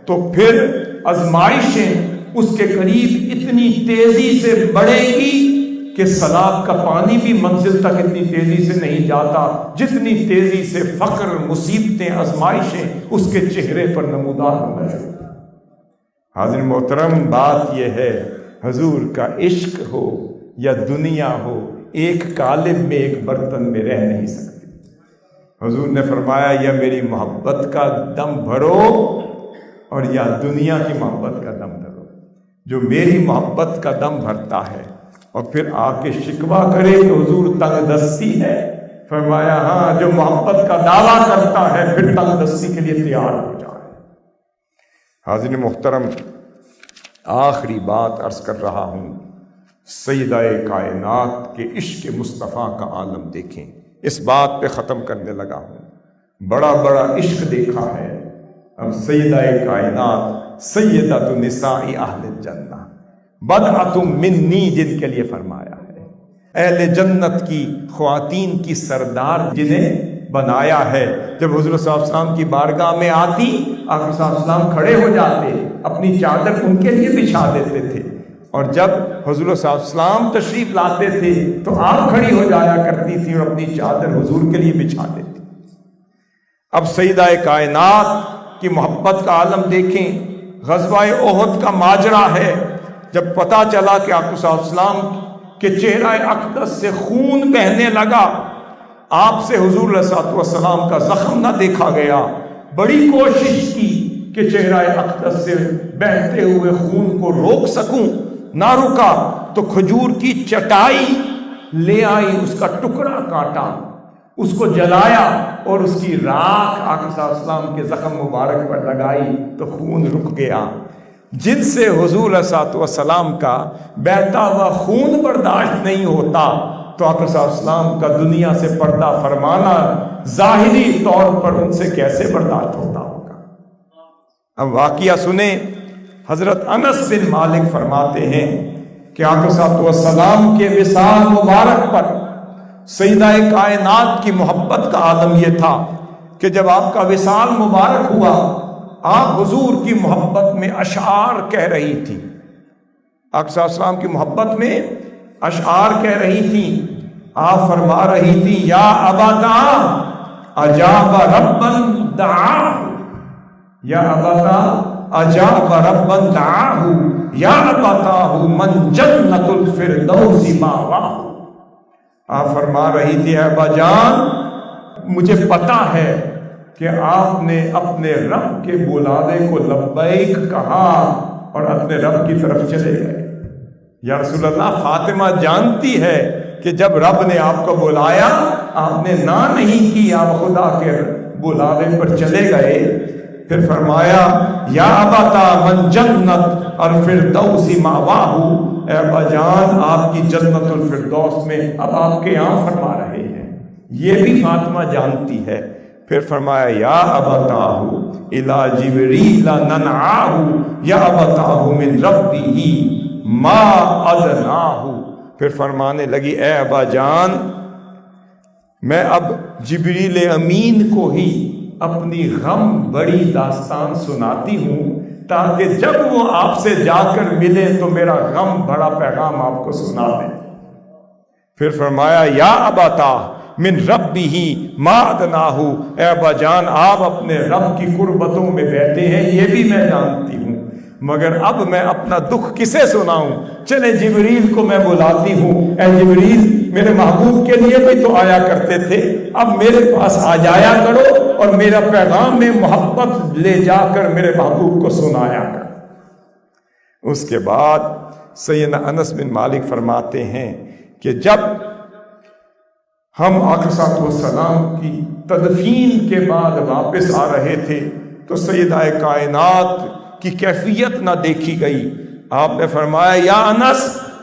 تو پھر آزمائشیں اس کے قریب اتنی تیزی سے بڑھے گی کہ سیلاب کا پانی بھی منزل تک اتنی تیزی سے نہیں جاتا جتنی تیزی سے فقر، مصیبتیں، آزمائشیں اس کے چہرے پر نمودار ہونا شروع۔ حاضرین محترم، بات یہ ہے حضور کا عشق ہو یا دنیا ہو، ایک قالب میں ایک برتن میں رہ نہیں سکتے۔ حضور نے فرمایا یا میری محبت کا دم بھرو اور یا دنیا کی محبت کا دم بھرو۔ جو میری محبت کا دم بھرتا ہے اور پھر آ کے شکوہ کرے کہ حضور تنگ دستی ہے، فرمایا ہاں، جو محبت کا دعویٰ کرتا ہے پھر تنگ دستی کے لیے تیار ہو جائے۔ حاضرین محترم، آخری بات عرض کر رہا ہوں، سیدہ کائنات کے عشق مصطفیٰ کا عالم دیکھیں، اس بات پہ ختم کرنے لگا ہوں۔ بڑا بڑا عشق دیکھا ہے، اب سیدہ کائنات سیدۃ نساء اہل الجنہ بدعۃ منی، جن کے لیے فرمایا ہے اہل جنت کی خواتین کی سردار جنہیں بنایا ہے۔ جب حضور صلی اللہ علیہ وسلم کی بارگاہ میں آتی، آقا صلی اللہ علیہ وسلم کھڑے ہو جاتے، اپنی چادر ان کے لیے بچھا دیتے تھے، اور جب حضور صلی اللہ علیہ وسلم تشریف لاتے تھے تو آپ کھڑی ہو جایا کرتی تھی اور اپنی چادر حضور کے لیے بچھا دیتی۔ اب سیدہ کائنات کی محبت کا عالم دیکھیں، غزوہ احد کا ماجرا ہے، جب پتہ چلا کہ آقا صلی اللہ علیہ وسلم کے چہرہ اقدس سے خون بہنے لگا، آپ سے حضور علیہ الصلوۃ والسلام کا زخم نہ دیکھا گیا، بڑی کوشش کی کہ چہرہ اقدس سے بہتے ہوئے خون کو روک سکوں، نہ رکا تو کھجور کی چٹائی لے آئی، اس کا ٹکڑا کاٹا، اس کو جلایا اور اس کی راکھ آقا صلی اللہ علیہ وسلم کے زخم مبارک پر لگائی تو خون رک گیا۔ جن سے حضور علیہ الصلوۃ والسلام کا بہتا ہوا خون برداشت نہیں ہوتا تو آقا صلی اللہ علیہ وسلم کا دنیا سے پردہ فرمانا ظاہری طور پر ان سے کیسے برداشت ہوتا ہوگا۔ اب واقعہ سنیں، حضرت انس بن مالک فرماتے ہیں کہ آقا صلی اللہ علیہ وسلم کے وصال مبارک پر سیدہ کائنات کی محبت کا عالم یہ تھا کہ جب آپ کا وصال مبارک ہوا، آپ حضور کی محبت میں اشعار کہہ رہی تھی، آقا صلی اللہ علیہ وسلم کی محبت میں اشعار کہہ رہی تھی۔ آپ فرما رہی تھی یا ابتا اجاب ربا دعاہ، یا ابتا اجاب ربا دعاہ، یا ابتا من جنت الفردوس ماواہ۔ آپ فرما رہی تھی اے ابا جان، مجھے پتا ہے کہ آپ نے اپنے رب کے بلانے کو لبیک کہا اور اپنے رب کی طرف چلے گئے۔ یا رسول اللہ، فاطمہ جانتی ہے کہ جب رب نے آپ کو بلایا آپ نے نہ نہیں کی، آپ خدا کے بلانے پر چلے گئے۔ پھر فرمایا یا ابتا من جنت الفردوس ماواہ، اے ابا جان آپ کی جنت الفردوس میں اب آپ کے یہاں فرما رہے ہیں، یہ بھی فاطمہ جانتی ہے۔ پھر فرمایا یا ابتاہ الی جبریل ننعاہ، یا ابتاہ من ربہ ما ادناہ۔ پھر فرمانے لگی اے ابا جان، میں اب جبریل امین کو ہی اپنی غم بڑی داستان سناتی ہوں تاکہ جب وہ آپ سے جا کر ملے تو میرا غم بڑا پیغام آپ کو سنا دیں۔ پھر فرمایا یا ابتا من ربہ ما ادناہ، اے ابا جان آپ اپنے رب کی قربتوں میں بیٹھے ہیں، یہ بھی میں جانتی ہوں، مگر اب میں اپنا دکھ کسے سناؤں؟ چلے جبریل کو میں بلاتی ہوں، اے جبریل میرے محبوب کے لیے بھی تو آیا کرتے تھے، اب میرے پاس آ جایا کرو اور میرا پیغام میں محبت لے جا کر میرے محبوب کو سنایا کر۔ اس کے بعد سیدنا انس بن مالک فرماتے ہیں کہ جب ہم آقا صلی اللہ علیہ وسلم کی تدفین کے بعد واپس آ رہے تھے تو سیدہ کائنات کی کیفیت نہ دیکھی گئی۔ آپ نے فرمایا یا انس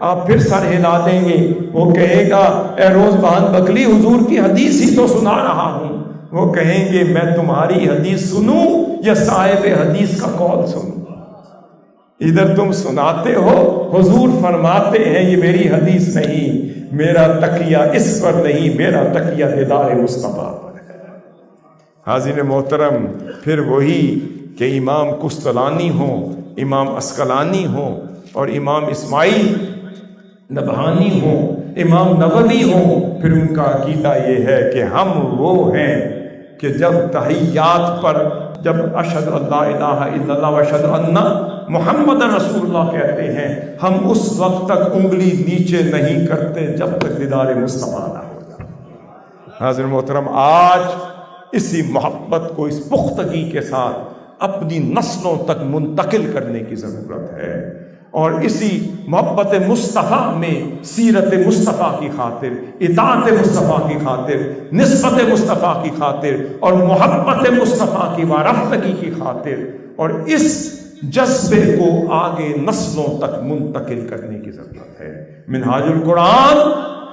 آپ پھر سر ہلا دیں گے، وہ کہے گا اے روزبان بکلی حضور کی حدیث ہی تو سنا رہا ہوں۔ وہ کہیں گے میں تمہاری حدیث سنوں یا صاحب حدیث کا قول سنوں؟ ادھر تم سناتے ہو، حضور فرماتے ہیں یہ میری حدیث نہیں، میرا تکیہ اس پر نہیں، میرا تکیہ دیدار مصطفیٰ پر ہے۔ حاضرین محترم، پھر وہی کہ امام قسطلانی ہوں، امام عسقلانی ہوں، اور امام اسماعیل نبہانی ہوں، امام نووی ہوں، پھر ان کا عقیدہ یہ ہے کہ ہم وہ ہیں کہ جب تحیات پر جب اشہد اللہ الہ الا اللہ واشہد ان محمد رسول اللہ کہتے ہیں، ہم اس وقت تک انگلی نیچے نہیں کرتے جب تک دیدار مصطفیٰ نہ ہو جائے۔ حاضر محترم، آج اسی محبت کو اس پختگی کے ساتھ اپنی نسلوں تک منتقل کرنے کی ضرورت ہے، اور اسی محبت مصطفیٰ میں سیرت مصطفیٰ کی خاطر، اطاعت مصطفیٰ کی خاطر، نسبت مصطفیٰ کی خاطر، اور محبت مصطفیٰ کی وارفتگی کی خاطر، اور اس جذبے کو آگے نسلوں تک منتقل کرنے کی ضرورت ہے۔ منہاج القرآن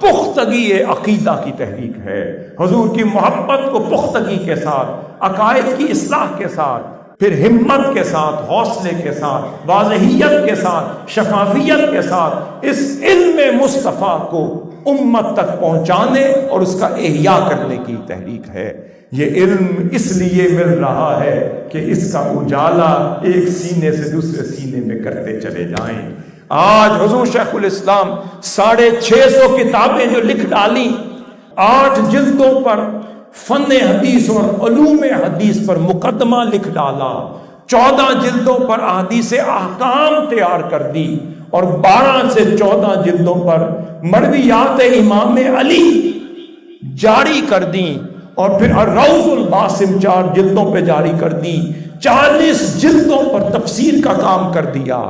پختگی عقیدہ کی تحریک ہے، حضور کی محبت کو پختگی کے ساتھ، عقائد کی اصلاح کے ساتھ، پھر ہمت کے ساتھ، حوصلے کے ساتھ، واضحیت کے ساتھ، شفافیت کے ساتھ اس علم مصطفیٰ کو امت تک پہنچانے اور اس کا احیاء کرنے کی تحریک ہے۔ یہ علم اس لیے مل رہا ہے کہ اس کا اجالا ایک سینے سے دوسرے سینے میں کرتے چلے جائیں۔ آج حضور شیخ الاسلام 650 کتابیں جو لکھ ڈالی، 8 جلدوں پر فن حدیث اور علوم حدیث پر مقدمہ لکھ ڈالا، 14 جلدوں پر احادیث احکام تیار کر دی، اور 12 سے 14 جلدوں پر مرویات امام علی جاری کر دی، اور پھر الروض الباسم 4 جلدوں پہ جاری کر دی، 40 جلدوں پر تفسیر کا کام کر دیا،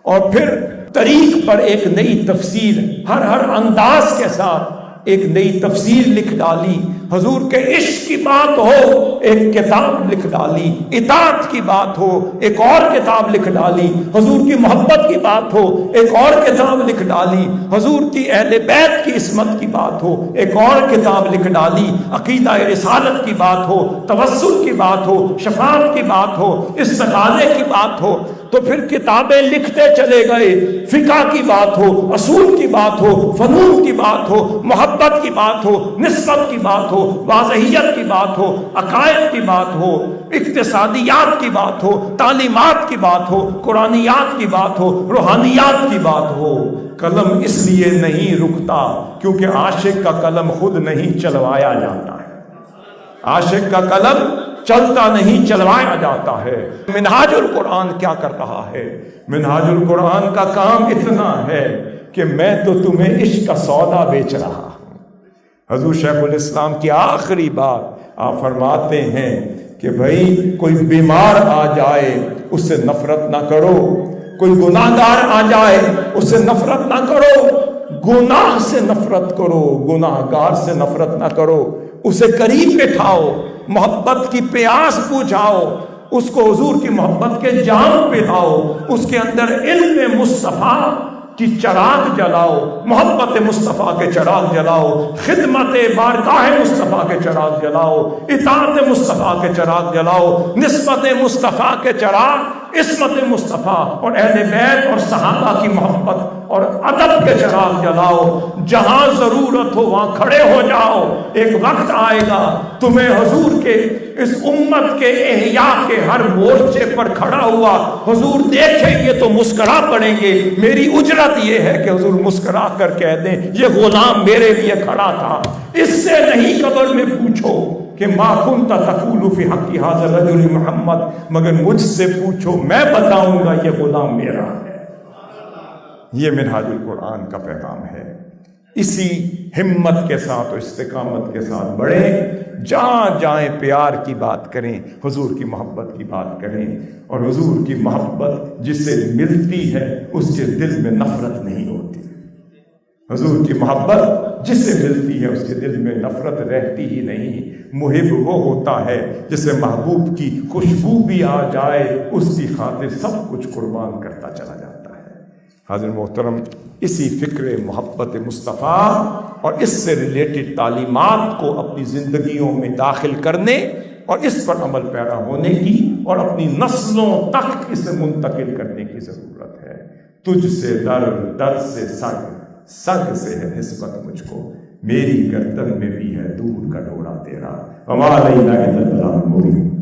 اور پھر طریق پر ایک نئی تفسیر ہر انداز کے ساتھ ایک نئی تفسیر لکھ ڈالی۔ حضور کے عشق کی بات ہو ایک کتاب لکھ ڈالی، اطاعت کی بات ہو ایک اور کتاب لکھ ڈالی، حضور کی محبت کی بات ہو ایک اور کتاب لکھ ڈالی، حضور کی اہل بیت کی عصمت کی بات ہو ایک اور کتاب لکھ ڈالی، عقیدہ رسالت کی بات ہو، توسل کی بات ہو، شفاعت کی بات ہو، استغاثے کی بات ہو، تو پھر کتابیں لکھتے چلے گئے، فقہ کی بات ہو، اصول کی بات ہو، فنون کی بات ہو، محبت کی بات ہو، نسبت کی بات ہو، واضحیت کی بات ہو، عقائد کی بات ہو، اقتصادیات کی بات ہو، تعلیمات کی بات ہو، قرآنیات کی بات ہو، روحانیات کی بات ہو۔ قلم اس لیے نہیں رکتا کیونکہ عاشق کا قلم خود نہیں چلوایا جاتا ہے، عاشق کا قلم چلتا نہیں چلوایا جاتا ہے۔ منہاج القرآن کیا کر رہا ہے؟ منہاج القرآن کا کام اتنا ہے کہ میں تو تمہیں عشق کا سودا بیچ رہا ہوں۔ حضور شیخ الاسلام کی آخری بات آپ فرماتے ہیں کہ بھائی کوئی بیمار آ جائے اس سے نفرت نہ کرو، کوئی گناہگار آ جائے اس سے نفرت نہ کرو، گناہ سے نفرت کرو، گناہگار سے نفرت نہ کرو، اسے قریب بٹھاؤ، محبت کی پیاس بجھاؤ، اس کو حضور کی محبت کے جام پلاؤ، اس کے اندر علم مصطفیٰ کی چراغ جلاؤ، محبت مصطفیٰ کے چراغ جلاؤ، خدمت بارگاہ مصطفیٰ کے چراغ جلاؤ، اطاعت مصطفیٰ کے چراغ جلاؤ، نسبت مصطفیٰ کے چراغ، عصمت مصطفیٰ اور اہل بیت اور صحابہ کی محبت اور ادب کے چراغ جلاؤ۔ جہاں ضرورت ہو وہاں کھڑے ہو جاؤ، ایک وقت آئے گا تمہیں حضور کے اس امت کے احیاء کے ہر مورچے پر کھڑا ہوا حضور دیکھیں گے تو مسکرا پڑیں گے۔ میری اجرت یہ ہے کہ حضور مسکرا کر کہہ دیں یہ غلام میرے لیے کھڑا تھا۔ اس سے نہیں قبر میں پوچھو کہ ما کنت تقول فی حق ھذا الرجل محمد، مگر مجھ سے پوچھو میں بتاؤں گا یہ غلام میرا ہے۔ یہ منہاج القرآن کا پیغام ہے۔ اسی ہمت کے ساتھ اور استقامت کے ساتھ بڑھیں، جہاں جائیں پیار کی بات کریں، حضور کی محبت کی بات کریں، اور حضور کی محبت جسے ملتی ہے اس کے دل میں نفرت نہیں ہوتی۔ حضور کی محبت جسے ملتی ہے اس کے دل میں نفرت رہتی ہی نہیں۔ محب وہ ہوتا ہے جسے محبوب کی خوشبو بھی آ جائے اس کی خاطر سب کچھ قربان کرتا چلا جاتا ہے۔ حاضر محترم، اسی فکر محبت مصطفیٰ اور اس سے ریلیٹڈ تعلیمات کو اپنی زندگیوں میں داخل کرنے اور اس پر عمل پیرا ہونے کی اور اپنی نسلوں تک اسے منتقل کرنے کی ضرورت ہے۔ تجھ سے در، در سے سگ، سگ سے ہے نسبت مجھ کو، میری گردن میں بھی ہے دور کا ڈورا تیرا، وما علینا الا البلاغ المبین۔